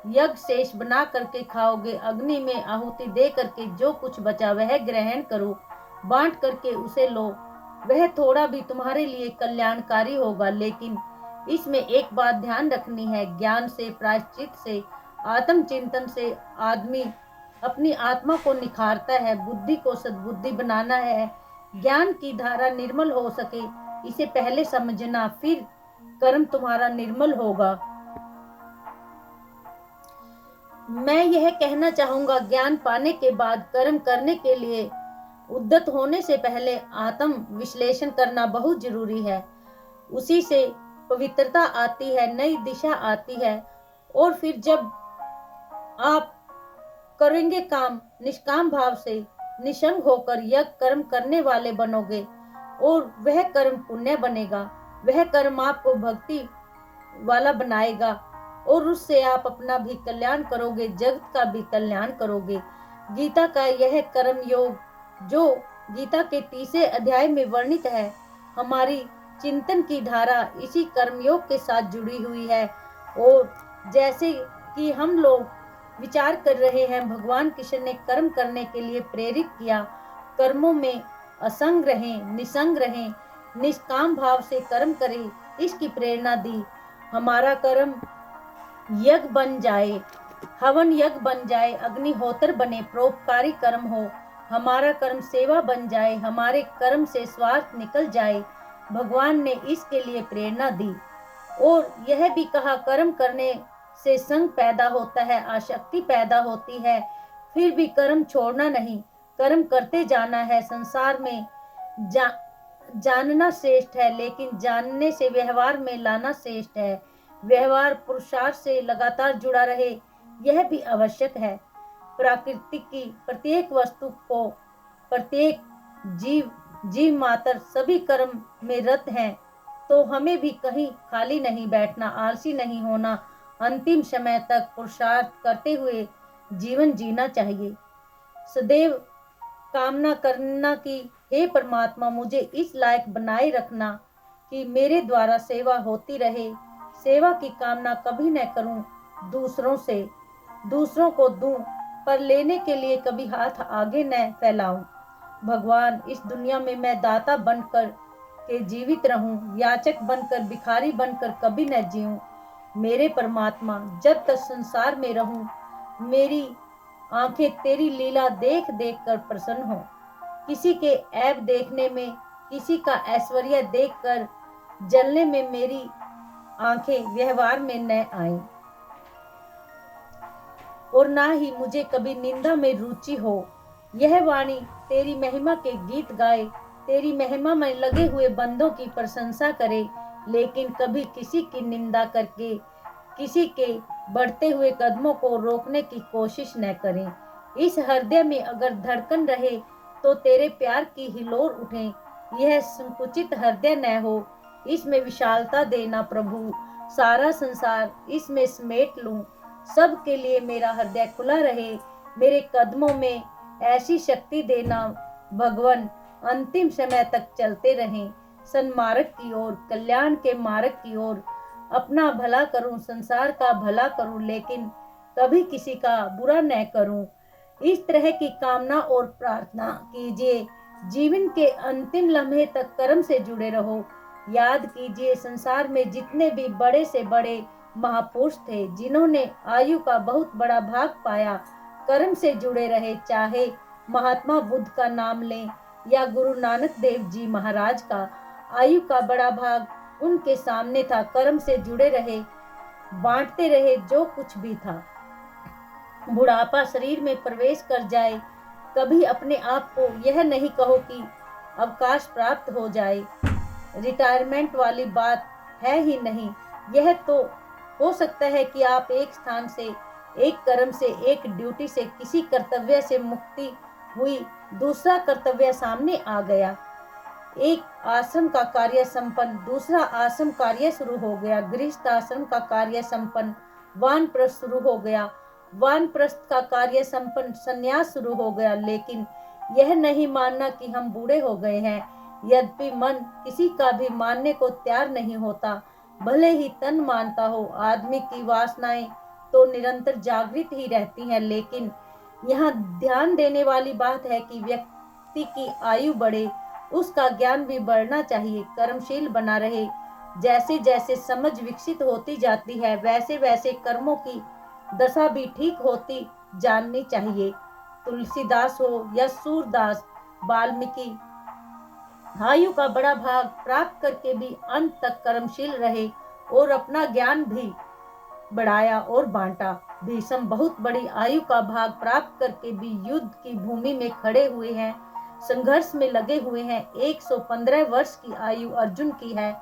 यज्ञ शेष बना करके खाओगे, अग्नि में आहुति दे करके जो कुछ बचा वह ग्रहण करो, बांट करके उसे लो, वह थोड़ा भी तुम्हारे लिए कल्याणकारी होगा। लेकिन इसमें एक बात ध्यान रखनी है, ज्ञान से, प्रायश्चित से, आत्मचिंतन से आदमी अपनी आत्मा को निखारता है, बुद्धि को सद्बुद्धि बनाना है। ज्ञान की धारा निर्मल हो सके इसे पहले समझना, फिर कर्म तुम्हारा निर्मल होगा। मैं यह कहना चाहूंगा, ज्ञान पाने के बाद कर्म करने के लिए उद्यत होने से पहले आत्म विश्लेषण करना बहुत जरूरी है। उसी से पवित्रता आती है, नई दिशा आती है। और फिर जब आप करेंगे काम निष्काम भाव से, निशंग होकर यज्ञ कर्म करने वाले बनोगे और वह कर्म पुण्य बनेगा, वह कर्म आपको भक्ति वाला बनाएगा और उससे आप अपना भी कल्याण करोगे, जगत का भी कल्याण करोगे। गीता का यह कर्म योग जो गीता के 30वें अध्याय में वर्णित है, हमारी चिंतन की धारा इसी कर्मयोग के साथ जुड़ी हुई है। और जैसे कि हम लोग विचार कर रहे हैं, भगवान कृष्ण ने कर्म करने के लिए प्रेरित किया, कर्मों में असंग रहें, निसंग रहें, निष्काम भाव से कर्म करें, इसकी प्रेरणा दी। हमारा कर्म यज्ञ बन जाए, हवन यज्ञ बन जाए, अग्निहोत्र बने, परोपकारी कर्म हो, हमारा कर्म सेवा बन जाए, हमारे कर्म से स्वार्थ निकल जाए, भगवान ने इसके लिए प्रेरणा दी। और यह भी कहा, कर्म करने से संग पैदा होता है, आसक्ति पैदा होती है, फिर भी कर्म छोड़ना नहीं, कर्म करते जाना है। संसार में जानना श्रेष्ठ है, लेकिन जानने से व्यवहार में लाना श्रेष्ठ है। व्यवहार पुरुषार्थ से लगातार जुड़ा रहे, यह भी आवश्यक है। प्रकृति की प्रत्येक वस्तु को, प्रत्येक जीव मात्र सभी कर्म में रत हैं, तो हमें भी कहीं खाली नहीं बैठना, आलसी नहीं होना, अंतिम समय तक पुरुषार्थ करते हुए जीवन जीना चाहिए। सदैव कामना करना कि हे परमात्मा, मुझे इस लायक बनाए रखना कि मेरे द्वारा सेवा होती रहे। सेवा की कामना कभी न करूं, दूसरों को दूं, पर लेने के लिए कभी हाथ आगे न फैलाऊं। भगवान, इस दुनिया में मैं दाता बनकर के जीवित रहूं, याचक बनकर, भिखारी बनकर कभी न जीऊं। मेरे परमात्मा, जब तक संसार में रहूं, मेरी आंखें तेरी लीला देख देख कर प्रसन्न हो। किसी के ऐब देखने में, किसी का ऐश्वर्य देखकर जलने में मेरी आंखें व्यवहार में न आए, और ना ही मुझे कभी निंदा में रुचि हो। यह वाणी तेरी महिमा के गीत गाए, तेरी महिमा में लगे हुए बंदों की प्रशंसा करे, लेकिन कभी किसी की निंदा करके किसी के बढ़ते हुए कदमों को रोकने की कोशिश न करें। इस हृदय में अगर धड़कन रहे तो तेरे प्यार की हिलोर उठे। यह संकुचित हृदय न हो, इसमें विशालता देना प्रभु। सारा संसार इसमें समेट लूं, सब के लिए मेरा हृदय खुला रहे। मेरे कदमों में ऐसी शक्ति देना भगवान, अंतिम समय तक चलते रहें, सन्मार्ग की ओर, कल्याण के मार्ग की ओर। अपना भला करूं, संसार का भला करूं, लेकिन कभी किसी का बुरा न करूं। इस तरह की कामना और प्रार्थना कीजिए। जीवन के अंतिम लम्हे तक कर्म से जुड़े रहो। याद कीजिए, संसार में जितने भी बड़े से बड़े महापुरुष थे, जिन्होंने आयु का बहुत बड़ा भाग पाया, कर्म से जुड़े रहे। चाहे महात्मा बुद्ध का नाम लें या गुरु नानक देव जी महाराज का, आयु का बड़ा भाग उनके सामने था। कर्म से जुड़े रहे, बांटते रहे जो कुछ भी था। बुढ़ापा शरीर में प्रवेश कर जाए, कभी अपने आप को यह नहीं कहो कि अवकाश प्राप्त हो जाए। रिटायरमेंट वाली बात है ही नहीं। यह तो हो सकता है कि आप एक स्थान से, एक कर्म से, एक ड्यूटी से, किसी कर्तव्य से मुक्ति हुई, दूसरा कर्तव्य सामने आ गया। एक आश्रम का कार्य संपन्न, दूसरा आश्रम कार्य शुरू हो गया। गृहस्थ आश्रम का कार्य संपन्न, वानप्रस्थ शुरू हो गया। वानप्रस्थ का कार्य संपन्न, संन्यास शुरू हो गया। लेकिन यह नहीं मानना कि हम बूढ़े हो गए हैं, यद्यपि मन किसी का भी मानने को तैयार नहीं होता, भले ही तन मानता हो। आदमी की वासनाएं तो निरंतर जागृत ही रहती हैं, लेकिन यहाँ ध्यान देने वाली बात है कि व्यक्ति की आयु बढ़े, उसका ज्ञान भी बढ़ना चाहिए, कर्मशील बना रहे। जैसे जैसे समझ विकसित होती जाती है, वैसे वैसे कर्मों की दशा भी ठीक होती जाननी चाहिए। तुलसीदास हो या सूरदास, वाल्मीकि आयु का बड़ा भाग प्राप्त करके भी अंत तक कर्मशील रहे और अपना ज्ञान भी बढ़ाया और बांटा। भीष्म बहुत बड़ी आयु का भाग प्राप्त करके भी युद्ध की भूमि में खड़े हुए हैं, संघर्ष में लगे हुए हैं। 115 वर्ष की आयु अर्जुन की है।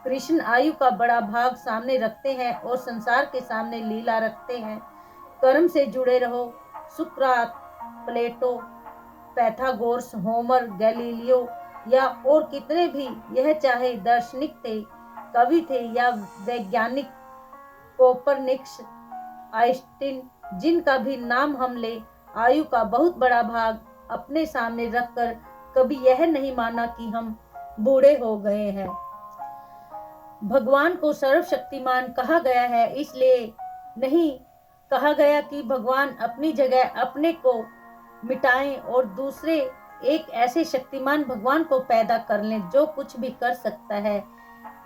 कृष्ण आयु का बड़ा भाग सामने रखते हैं और संसार के सामने लीला रखते हैं। कर्म से जुड़े रहो। सुकरात, प्लेटो, पैथागोरस, होमर, गैलीलियो या और कितने भी, यह चाहे दार्शनिक थे, कवि थे या वैज्ञानिक, कोपरनिकस, आइंस्टीन, जिनका भी नाम हम ले, आयु का बहुत बड़ा भाग अपने सामने रखकर कभी यह नहीं माना कि हम बूढ़े हो गए हैं। भगवान को सर्वशक्तिमान कहा गया है, इसलिए नहीं कहा गया कि भगवान अपनी जगह अपने को मिटाएं और दूसरे एक ऐसे शक्तिमान भगवान को पैदा कर लें जो कुछ भी कर सकता है,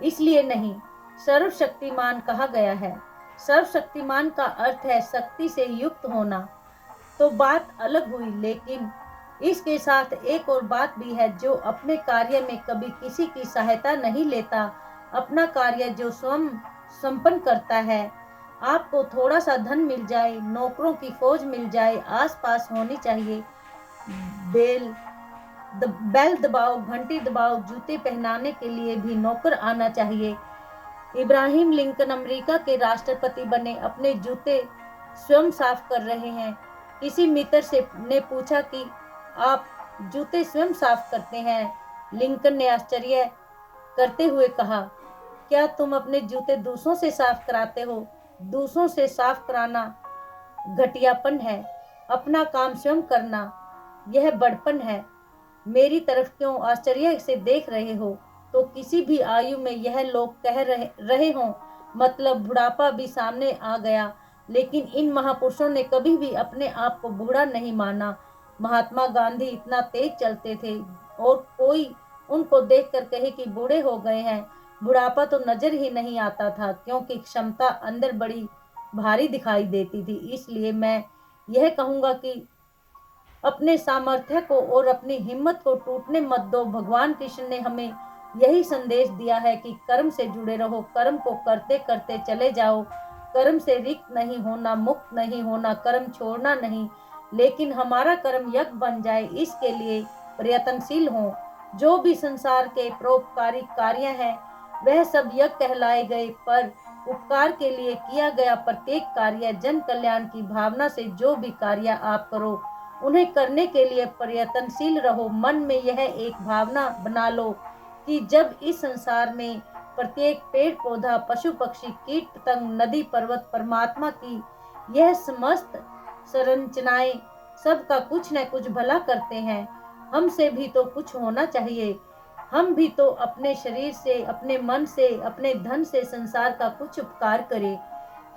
इसलिए नहीं, सर्वशक्तिमान कहा गया है। सर्वशक्तिमान का अर्थ है शक्ति से युक्त होना। तो बात अलग हुई, लेकिन इसके साथ एक और बात भी है, जो अपने कार्य में कभी किसी की सहायता नहीं लेता, अपना कार्य जो स्वयं संपन्न करता है। आपको थोड़ा सा धन मिल जाए, नौकरों की फौज मिल जाए, आसपास होनी चाहिए, बेल दबाओ, घंटी दबाओ, जूते पहनाने के लिए भी नौकर आना चाहिए। इब्राहिम लिंकन अमेरिका के राष्ट्रपति बने, अपने जूते स्वयं साफ कर रहे हैं। किसी मित्र ने पूछा कि आप जूते स्वयं साफ करते हैं? लिंकन ने आश्चर्य करते हुए कहा, क्या तुम अपने जूते दूसरों से साफ कराते हो? दूसरों से साफ कराना घटियापन है, अपना काम स्वयं करना यह बड़पन है। मेरी तरफ क्यों आश्चर्य से देख रहे हो? तो किसी भी आयु में यह लोग कह रहे हों, मतलब बुढ़ापा भी सामने आ गया, लेकिन इन महापुरुषों ने कभी भी अपने आप को बूढ़ा नहीं माना। महात्मा गांधी इतना तेज चलते थे और कोई उनको देखकर कहे कि बूढ़े हो गए हैं, बुढ़ापा तो नजर ही नहीं आता था, क्योंकि क्षमता अंदर बड़ी भारी दिखाई देती थी। इसलिए मैं यह कहूँगा कि अपने सामर्थ्य को और अपनी हिम्मत को टूटने मत दो। भगवान कृष्ण ने हमें यही संदेश दिया है कि कर्म से जुड़े रहो, कर्म को करते करते चले जाओ, कर्म से रिक्त नहीं होना, मुक्त नहीं होना, कर्म छोड़ना नहीं, लेकिन हमारा कर्म यज्ञ बन जाए, इसके लिए प्रयत्नशील हो। जो भी संसार के परोपकारी कार्य हैं, वह सब यज्ञ कहलाए गए, पर उपकार के लिए किया गया प्रत्येक कार्य, जन कल्याण की भावना से जो भी कार्य आप करो, उन्हें करने के लिए प्रयत्नशील रहो। मन में यह एक भावना बना लो कि जब इस संसार में प्रत्येक पेड़ पौधा, पशु पक्षी, कीट पतंग, नदी पर्वत, परमात्मा की यह समस्त संरचनाएं सबका कुछ न कुछ भला करते हैं, हमसे भी तो कुछ होना चाहिए। हम भी तो अपने शरीर से, अपने मन से, अपने धन से संसार का कुछ उपकार करें।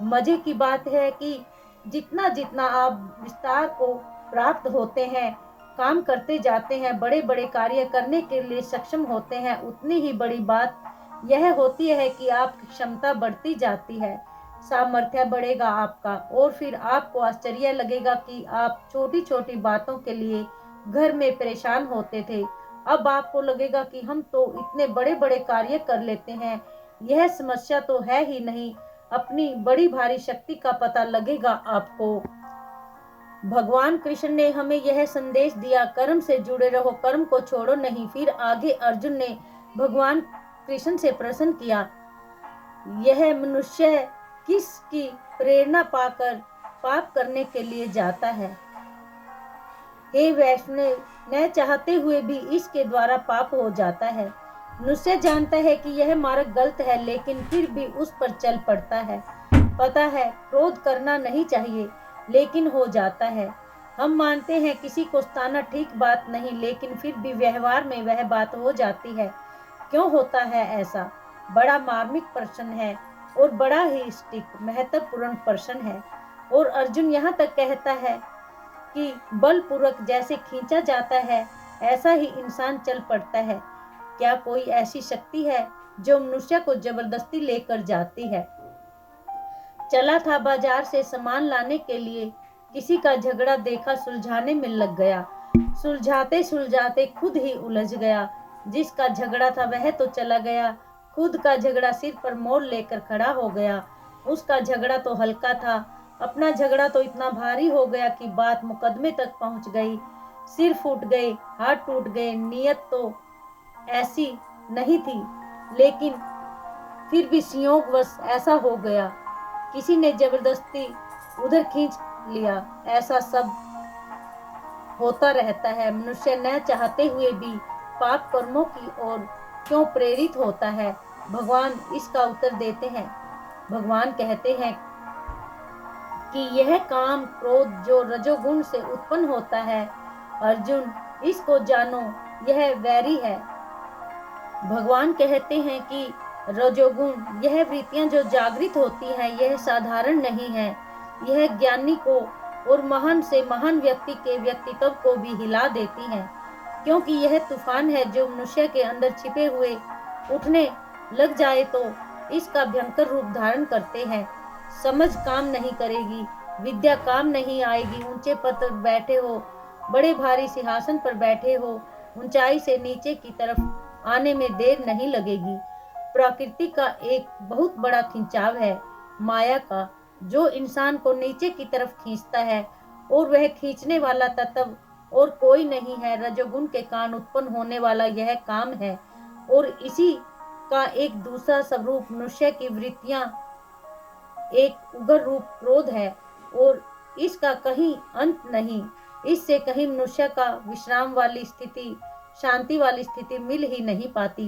मजे की बात है कि जितना जितना आप विस्तार को प्राप्त होते हैं, काम करते जाते हैं, बड़े बड़े कार्य करने के लिए सक्षम होते हैं, उतनी ही बड़ी बात यह होती है कि आपकी क्षमता बढ़ती जाती है, सामर्थ्य बढ़ेगा आपका, और फिर आपको आश्चर्य लगेगा कि आप छोटी छोटी बातों के लिए घर में परेशान होते थे, अब आपको लगेगा कि हम तो इतने बड़े बड़े कार्य कर लेते हैं, यह समस्या तो है ही नहीं। अपनी बड़ी भारी शक्ति का पता लगेगा आपको। भगवान कृष्ण ने हमें यह संदेश दिया, कर्म से जुड़े रहो, कर्म को छोड़ो नहीं। फिर आगे अर्जुन ने भगवान कृष्ण से प्रश्न किया, यह मनुष्य किसकी प्रेरणा पाकर पाप करने के लिए जाता है? हे वैष्णव, न चाहते हुए भी इसके द्वारा पाप हो जाता है। मनुष्य जानता है कि यह मार्ग गलत है, लेकिन फिर भी उस पर चल पड़ता है। पता है क्रोध करना नहीं चाहिए, लेकिन हो जाता है। हम मानते हैं किसी को सताना ठीक बात नहीं, लेकिन फिर भी व्यवहार में वह बात हो जाती है। क्यों होता है ऐसा? बड़ा मार्मिक प्रश्न है और बड़ा ही स्टिक महत्वपूर्ण प्रश्न है। और अर्जुन यहाँ तक कहता है कि बलपूर्वक जैसे खींचा जाता है ऐसा ही इंसान चल पड़ता है। क्या कोई ऐसी शक्ति है जो मनुष्य को जबरदस्ती लेकर जाती है? चला था बाजार से सामान लाने के लिए, किसी का झगड़ा देखा, सुलझाने में लग गया। सुलझाते सुलझाते खुद ही उलझ गया। जिसका झगड़ा था वह तो चला गया, खुद का झगड़ा सिर पर मोड़ लेकर खड़ा हो गया। उसका झगड़ा तो हल्का था, अपना झगड़ा तो इतना भारी हो गया कि बात मुकदमे तक पहुंच गई। सिर फूट गए, हाथ टूट गए। नियत तो ऐसी नहीं थी, लेकिन फिर भी संयोगवश ऐसा हो गया। किसी ने जबरदस्ती उधर खींच लिया। ऐसा सब होता रहता है। मनुष्य न चाहते हुए भी पाप कर्मों की ओर क्यों प्रेरित होता है? भगवान इसका उत्तर देते हैं। भगवान कहते हैं कि यह काम क्रोध जो रजोगुण से उत्पन्न होता है, अर्जुन इसको जानो, यह वैरी है। भगवान कहते हैं कि रजोगुण, यह वृत्तियां जो जागृत होती हैं, यह साधारण नहीं है। यह ज्ञानी को और महान से महान व्यक्ति के व्यक्तित्व को भी हिला देती हैं, क्योंकि यह तूफान है जो मनुष्य के अंदर छिपे हुए उठने लग जाए तो इसका भयंकर रूप धारण करते हैं। समझ काम नहीं करेगी, विद्या काम नहीं आएगी। ऊंचे पद पर बैठे हो, बड़े भारी सिंहासन पर बैठे हो, ऊंचाई से नीचे की तरफ आने में देर नहीं लगेगी। प्रकृति का एक बहुत बड़ा खिंचाव है, माया का, जो इंसान को नीचे की तरफ खींचता है, और वह खींचने वाला तत्व और कोई नहीं है, रजोगुण के कारण उत्पन्न होने वाला यह काम है। और इसी का एक दूसरा स्वरूप मनुष्य की वृत्तियां, एक उग्र रूप क्रोध है, और इसका कहीं अंत नहीं। इससे कहीं मनुष्य का विश्राम वाली स्थिति, शांति वाली स्थिति मिल ही नहीं पाती।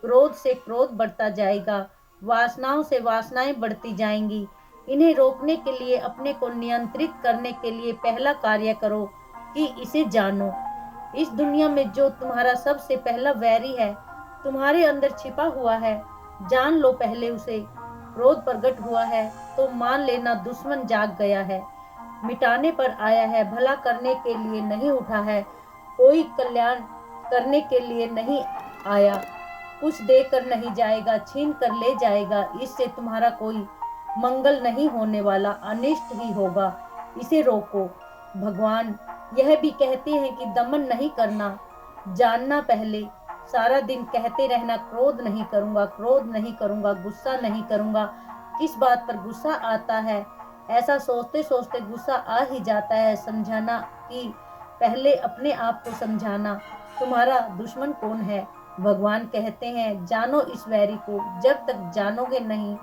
क्रोध से क्रोध बढ़ता जाएगा, वासनाओं से वासनाएं बढ़ती जाएंगी। इन्हें रोकने के लिए, अपने को नियंत्रित करने के लिए पहला कार्य करो कि इसे जानो। इस दुनिया में जो तुम्हारा सबसे पहला वैरी है, तुम्हारे अंदर छिपा हुआ है, जान लो पहले उसे। क्रोध प्रकट हुआ है तो मान लेना दुश्मन जाग गया है, मिटाने पर आया है, भला करने के लिए नहीं उठा है, कोई कल्याण करने के लिए नहीं आया, कुछ देकर नहीं जाएगा, छीन कर ले जाएगा। इससे तुम्हारा कोई मंगल नहीं होने वाला, अनिष्ट ही होगा। इसे रोको। भगवान यह भी कहते हैं कि दमन नहीं करना, जानना पहले। सारा दिन कहते रहना क्रोध नहीं करूंगा, क्रोध नहीं करूंगा, गुस्सा नहीं करूंगा। किस बात पर गुस्सा आता है? ऐसा सोचते सोचते गुस्सा आ ही जाता है। समझाना कि पहले अपने आप को समझाना, तुम्हारा दुश्मन कौन है। भगवान कहते हैं जानो इस वैरी को। जब तक जानोगे नहीं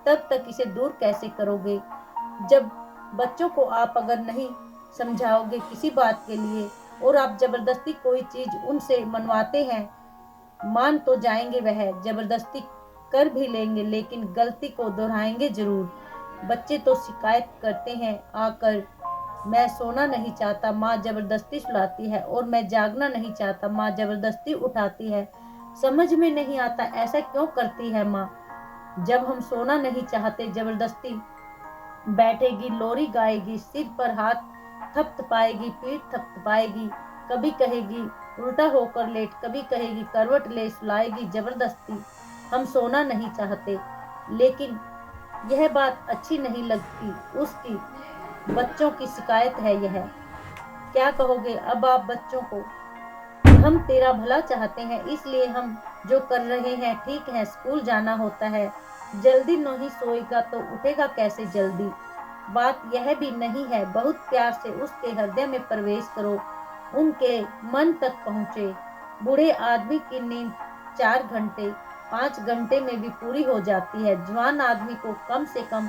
तब तक इसे दूर कैसे करोगे? जब बच्चों को आप अगर नहीं समझाओगे किसी बात के लिए, और आप जबरदस्ती कोई चीज उनसे मनवाते हैं, मान तो जाएंगे, वह जबरदस्ती कर भी लेंगे, लेकिन गलती को दोहराएंगे जरूर। बच्चे तो शिकायत करते हैं आकर, मैं सोना नहीं चाहता, माँ जबरदस्ती सुलाती है, और मैं जागना नहीं चाहता, माँ जबरदस्ती उठाती है। समझ में नहीं आता ऐसा क्यों करती है माँ। जब हम सोना नहीं चाहते, जबरदस्ती बैठेगी, लोरी गाएगी, सिर पर हाथ थपथपाएगी, पीठ थपथपाएगी, कभी कहेगी उल्टा होकर लेट, कभी कहेगी करवट ले, सुलाएगी जबरदस्ती। हम सोना नहीं चाहते, लेकिन यह बात अच्छी नहीं लगती उसकी। बच्चों की शिकायत है यह। क्या कहोगे अब आप बच्चों को? हम तेरा भला चाहते हैं, इसलिए हम जो कर रहे हैं ठीक है। स्कूल जाना होता है, जल्दी नहीं सोएगा तो उठेगा कैसे जल्दी। बात यह भी नहीं है। बहुत प्यार से उसके हृदय में प्रवेश करो, उनके मन तक पहुँचे। बूढ़े आदमी की नींद 4 घंटे 5 घंटे में भी पूरी हो जाती है। जवान आदमी को कम से कम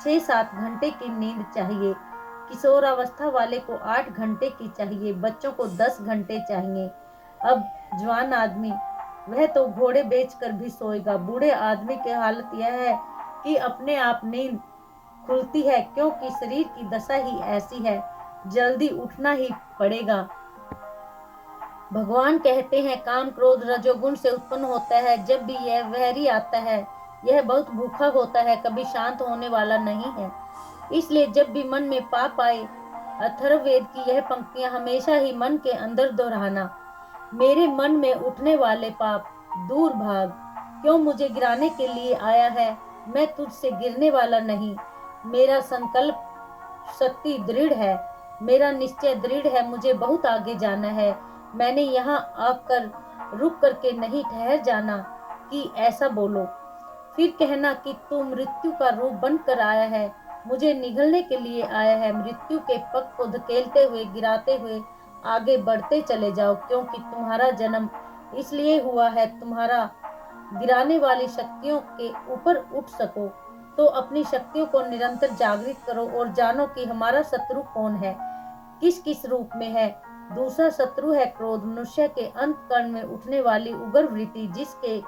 6-7 घंटे की नींद चाहिए। किशोरावस्था वाले को 8 घंटे की चाहिए। बच्चों को 10 घंटे चाहिए। अब जवान आदमी, वह तो घोड़े बेचकर भी सोएगा। बूढ़े आदमी की हालत यह है कि अपने आप नींद खुलती है, क्योंकि शरीर की दशा ही ऐसी है। जल्दी उठना ही पड़ेगा। भगवान कहते हैं काम क्रोध रजोगुण से उत्पन्न होता है। जब भी यह वैरी आता है यह बहुत भूखा होता है, कभी शांत होने वाला नहीं है। इसलिए जब भी मन में पाप आए अथर्ववेद की यह पंक्तियां हमेशा ही मन के अंदर दोहराना, मेरे मन में उठने वाले पाप दूर भाग, क्यों मुझे गिराने के लिए आया है, मैं तुझसे गिरने वाला नहीं। मेरा संकल्प शक्ति दृढ़ है, मेरा निश्चय दृढ़ है, मुझे बहुत आगे जाना है। मैंने यहाँ आकर रुक करके नहीं ठहर जाना कि ऐसा बोलो फिर कहना कि तू मृत्यु का रूप बनकर आया है, मुझे निगलने के लिए आया है। मृत्यु के पग को धकेलते हुए गिराते हुए आगे बढ़ते चले जाओ, क्योंकि तुम्हारा जन्म इसलिए हुआ है तुम्हारा गिराने वाली शक्तियों के ऊपर उठ सको। तो अपनी शक्तियों को निरंतर जागृत करो और जानो कि हमारा शत्रु कौन है, किस किस रूप में है। दूसरा शत्रु है क्रोध, मनुष्य के अंतःकरण में उठने वाली उग्र वृत्ति, जिसके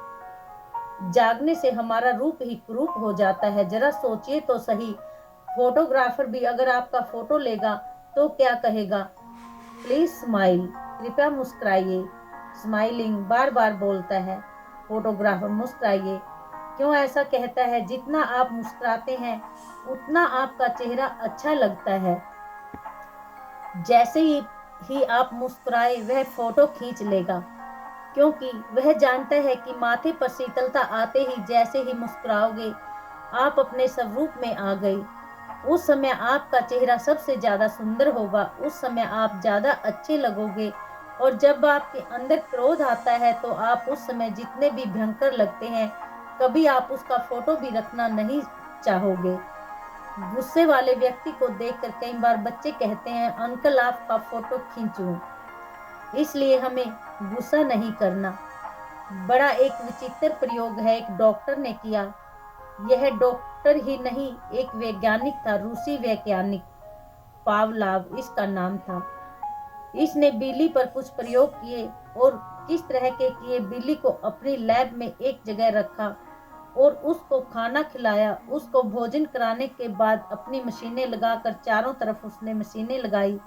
जागने से हमारा रूप ही कुरूप हो जाता है। जरा सोचिए तो सही, फोटोग्राफर भी अगर आपका फोटो लेगा तो क्या कहेगा, प्लीज स्माइल, कृपया मुस्कुराइए। स्माइलिंग बार बार बोलता है फोटोग्राफर, मुस्कुराइए। क्यों ऐसा कहता है? जितना आप मुस्कुराते हैं उतना आपका चेहरा अच्छा लगता है। जैसे ही आप मुस्कुराए वह फोटो खींच लेगा, क्योंकि वह जानता है कि माथे पर शीतलता आते ही जैसे ही मुस्कुराओगे आप अपने स्वरूप में आ गए। उस समय आपका चेहरा सबसे ज्यादा सुंदर होगा, उस समय आप ज्यादा अच्छे लगोगे। और जब आपके अंदर क्रोध आता है तो आप उस समय जितने भी भयंकर लगते हैं, कभी आप उसका फोटो भी रखना नहीं चाहोगे। गुस्से वाले व्यक्ति को देखकर कई बार बच्चे कहते हैं अंकल आपका फोटो खींचूं। इसलिए हमें गुस्सा नहीं करना। बड़ा एक विचित्र प्रयोग है, एक डॉक्टर ने किया। यह डॉक्टर ही नहीं, एक वैज्ञानिक था, रूसी वैज्ञानिक, पावलाव इसका नाम था। इसने बिल्ली पर कुछ प्रयोग किए और किस तरह के किए, बिल्ली को अपनी लैब में एक जगह रखा और उसको खाना खिलाया। उसको भोजन कराने के बाद अपनी मशीनें लगाकर चारों तरफ उसने मशीनें लगाई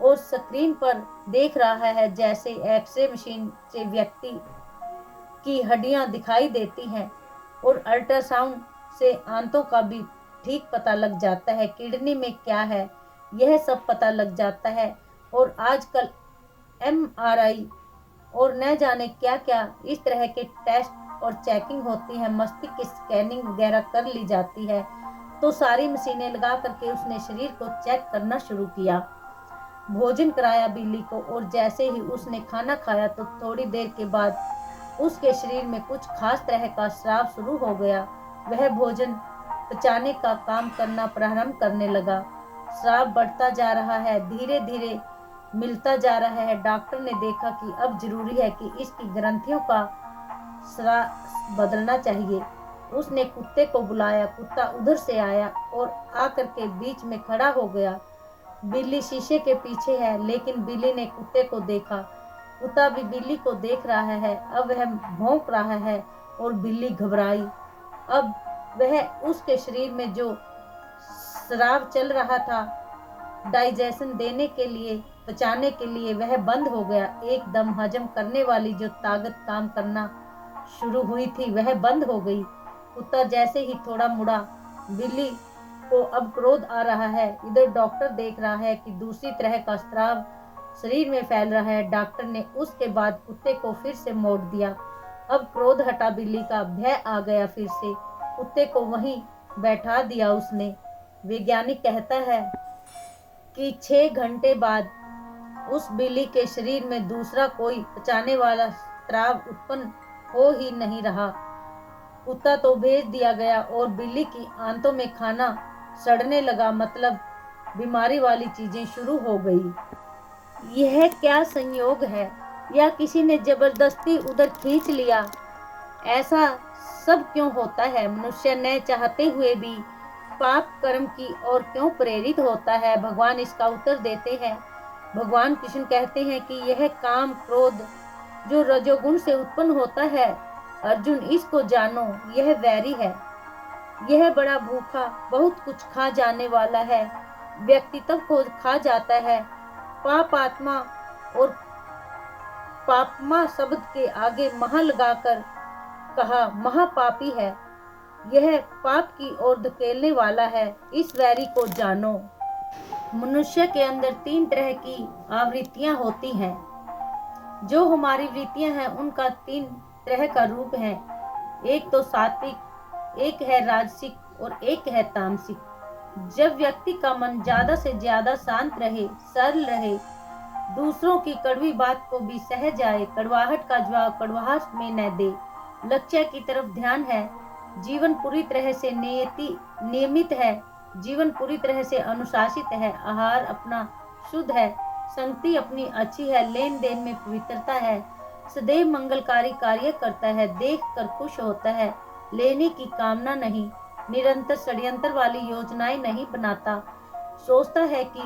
और स्क्रीन पर देख रहा है जैसे एक्सरे मशीन से व्यक्ति की हड्डियां दिखाई देती हैं और अल्ट्रासाउंड से आंतों का भी ठीक पता लग जाता है, किडनी में क्या है यह सब पता लग जाता है। और आजकल MRI और न जाने क्या क्या इस तरह के टेस्ट और चेकिंग होती है, मस्तिष्क स्कैनिंग वगैरह कर ली जाती है। तो सारी मशीनें लगा करके उसने शरीर को चेक करना शुरू किया। भोजन कराया बिल्ली को और जैसे ही उसने खाना खाया तो थोड़ी देर के बाद उसके शरीर में कुछ खास तरह का स्राव शुरू हो गया। वह भोजन पचाने का काम करना प्रारंभ करने लगा। स्राव बढ़ता जा रहा है, धीरे धीरे मिलता जा रहा है। डॉक्टर ने देखा कि अब जरूरी है कि इसकी ग्रंथियों का स्राव बदलना चाहिए। उसने कुत्ते को बुलाया, कुत्ता उधर से आया और आकर के बीच में खड़ा हो गया। बिल्ली शीशे के पीछे है, लेकिन बिल्ली ने कुत्ते को देखा, कुत्ता भी बिल्ली को देख रहा है। अब वह भौंक रहा है और बिल्ली घबराई। अब वह उसके शरीर में जो स्राव चल रहा था डाइजेशन देने के लिए, पचाने के लिए, वह बंद हो गया। एकदम हजम करने वाली जो ताकत काम करना शुरू हुई थी वह बंद हो गई। कुत्ता जैसे ही थोड़ा मुड़ा, बिल्ली को अब क्रोध आ रहा है। इधर डॉक्टर देख रहा है कि दूसरी तरह का स्राव शरीर में फैल रहा है। डॉक्टर ने उसके बाद कुत्ते को फिर से मोड़ दिया। अब क्रोध हटा, बिल्ली का भय आ गया। फिर से कुत्ते को वहीं बैठा दिया उसने। वैज्ञानिक कहता है कि 6 घंटे बाद उस बिल्ली के शरीर में दूसरा कोई पचाने वाला स्राव उत्पन्न हो ही नहीं रहा। कुत्ता तो भेज दिया गया और बिल्ली की आंतों में खाना सड़ने लगा, मतलब बीमारी वाली चीजें शुरू हो गई। यह क्या संयोग है, या किसी ने जबरदस्ती उधर खींच लिया? ऐसा सब क्यों होता है? मनुष्य न चाहते हुए भी पाप कर्म की ओर क्यों प्रेरित होता है? भगवान इसका उत्तर देते हैं। भगवान कृष्ण कहते हैं कि यह काम क्रोध जो रजोगुण से उत्पन्न होता है, अर्जुन इसको जानो, यह वैरी है। यह बड़ा भूखा, बहुत कुछ खा जाने वाला है। व्यक्तित्व को खा जाता है। पाप आत्मा और पापमा शब्द के आगे महा लगाकर कहा, महापापी है, यह पाप की ओर धकेलने वाला है, इस वैरी को जानो। मनुष्य के अंदर 3 तरह की आवृत्तियां होती हैं। जो हमारी वृत्तियां हैं उनका 3 तरह का रूप है। एक तो सात्विक, एक है राजसिक और एक है तामसिक। जब व्यक्ति का मन ज्यादा से ज्यादा शांत रहे, सरल रहे, दूसरों की कड़वी बात को भी सह जाए, कड़वाहट का जवाब कड़वाहट में न दे, लक्ष्य की तरफ ध्यान है, जीवन पूरी तरह से नियमित है, जीवन पूरी तरह से अनुशासित है, आहार अपना शुद्ध है, संगति अपनी अच्छी है, लेन देन में पवित्रता है, सदैव मंगलकारी कार्य करता है, देख कर खुश होता है, लेने की कामना नहीं, निरंतर षड्यंत्र वाली योजनाएं नहीं बनाता, सोचता है कि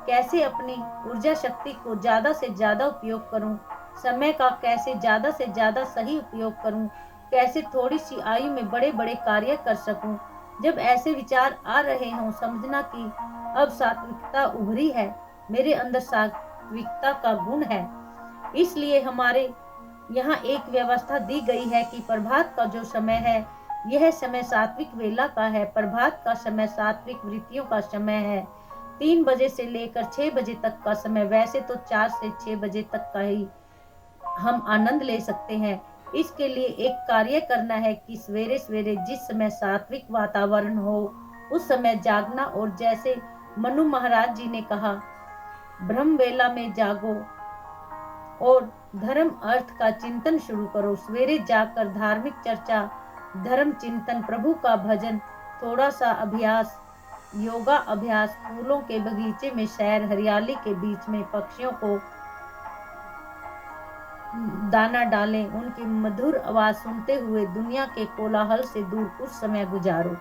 कैसे अपनी ऊर्जा शक्ति को ज्यादा से ज्यादा उपयोग करूं, समय का कैसे ज्यादा से ज्यादा सही उपयोग करूं, कैसे थोड़ी सी आयु में बड़े बड़े कार्य कर सकूं। जब ऐसे विचार आ रहे हों, समझना कि अब सात्विकता उभरी है, मेरे अंदर सात्विकता का गुण है। इसलिए हमारे यहाँ एक व्यवस्था दी गई है कि प्रभात का जो समय है, यह समय सात्विक वेला का है। प्रभात का समय सात्विक वृत्तियों का समय है। 3 बजे से लेकर 6 बजे तक का समय, वैसे तो 4 से 6 बजे तक का ही हम आनंद ले सकते हैं। इसके लिए एक कार्य करना है कि सवेरे सवेरे जिस समय सात्विक वातावरण हो, उस समय जागना, और जैसे मनु महाराज जी ने कहा, ब्रह्म वेला में जागो और धर्म अर्थ का चिंतन शुरू करो। सवेरे जाकर धार्मिक चर्चा, धर्म चिंतन, प्रभु का भजन, थोड़ा सा अभ्यास, योगा अभ्यास, फूलों के बगीचे में सैर, हरियाली के बीच में पक्षियों को दाना डालें, उनकी मधुर आवाज सुनते हुए दुनिया के कोलाहल से दूर कुछ समय गुजारो,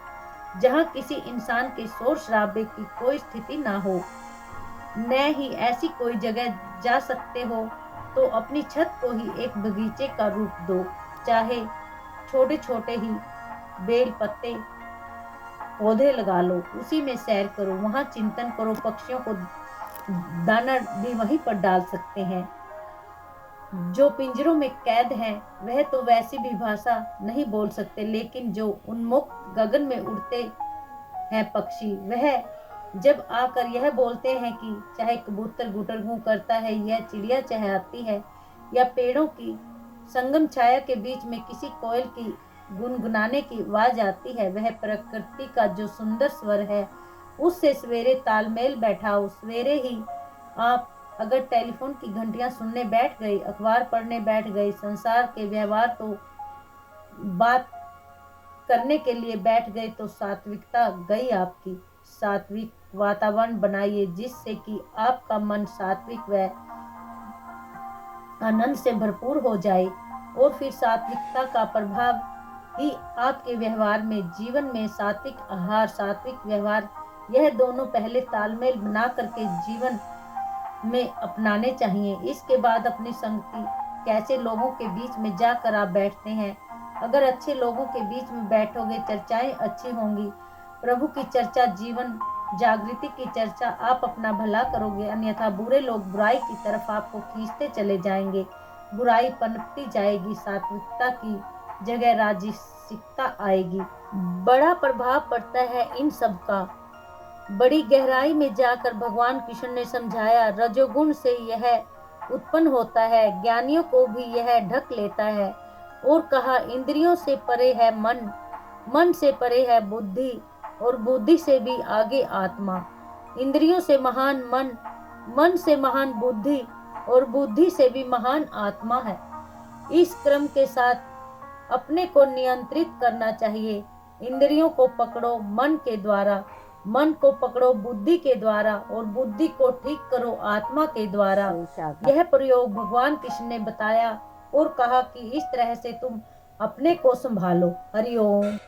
जहां किसी इंसान के शोर शराबे की कोई स्थिति ना हो। न ही ऐसी कोई जगह जा सकते हो तो अपनी छत को ही एक बगीचे का रूप दो, चाहे छोटे छोटे ही बेल पत्ते पौधे लगा लो, उसी में सैर करो, वहां चिंतन करो, पक्षियों को दाना भी वहीं पर डाल सकते हैं। जो पिंजरों में कैद हैं, वह तो वैसी भी भाषा नहीं बोल सकते, लेकिन जो उन्मुक्त गगन में उड़ते हैं पक्षी, वह जब आकर यह बोलते हैं कि चाहे कबूतर गुटर गूं करता है, या चिड़िया चहचहाती है, या पेड़ों की संगम छाया के बीच में किसी कोयल की गुनगुनाने की आवाज आती है, वह प्रकृति का जो सुंदर स्वर है, उससे सवेरे तालमेल बैठाओ। सवेरे ही आप अगर टेलीफोन की घंटियां सुनने बैठ गए, अखबार पढ़ने बैठ गए, संसार के व्यवहार तो बात करने के लिए बैठ गए, तो सात्विकता गई आपकी। सात्विक वातावरण बनाइए जिससे कि आपका मन सात्विक व आनंद से भरपूर हो जाए, और फिर सात्विकता का प्रभाव ही आपके व्यवहार में, जीवन में सात्विक आहार, सात्विक व्यवहार, यह दोनों पहले तालमेल बना करके जीवन में अपनाने चाहिए। इसके बाद अपनी संगति, कैसे लोगों के बीच में जाकर आप बैठते हैं। अगर अच्छे लोगों के बीच में बैठोगे, चर्चाएं अच्छी होंगी, प्रभु की चर्चा, जीवन जागृति की चर्चा, आप अपना भला करोगे, अन्यथा बुरे लोग बुराई की तरफ आपको खींचते चले जाएंगे, बुराई पनपती जाएगी, सात्विकता की जगह राजसिकता आएगी। बड़ा प्रभाव पड़ता है इन सब का। बड़ी गहराई में जाकर भगवान कृष्ण ने समझाया, रजोगुण से यह उत्पन्न होता है, ज्ञानियों को भी यह ढक लेता है, और कहा, इंद्रियों से परे है मन, मन से परे है बुद्धि, और बुद्धि से भी आगे आत्मा। इंद्रियों से महान मन, मन से महान बुद्धि, और बुद्धि से भी महान आत्मा है। इस क्रम के साथ अपने को नियंत्रित करना चाहिए। इंद्रियों को पकड़ो मन के द्वारा, मन को पकड़ो बुद्धि के द्वारा, और बुद्धि को ठीक करो आत्मा के द्वारा। यह प्रयोग भगवान कृष्ण ने बताया और कहा कि इस तरह से तुम अपने को संभालो। हरि ओम।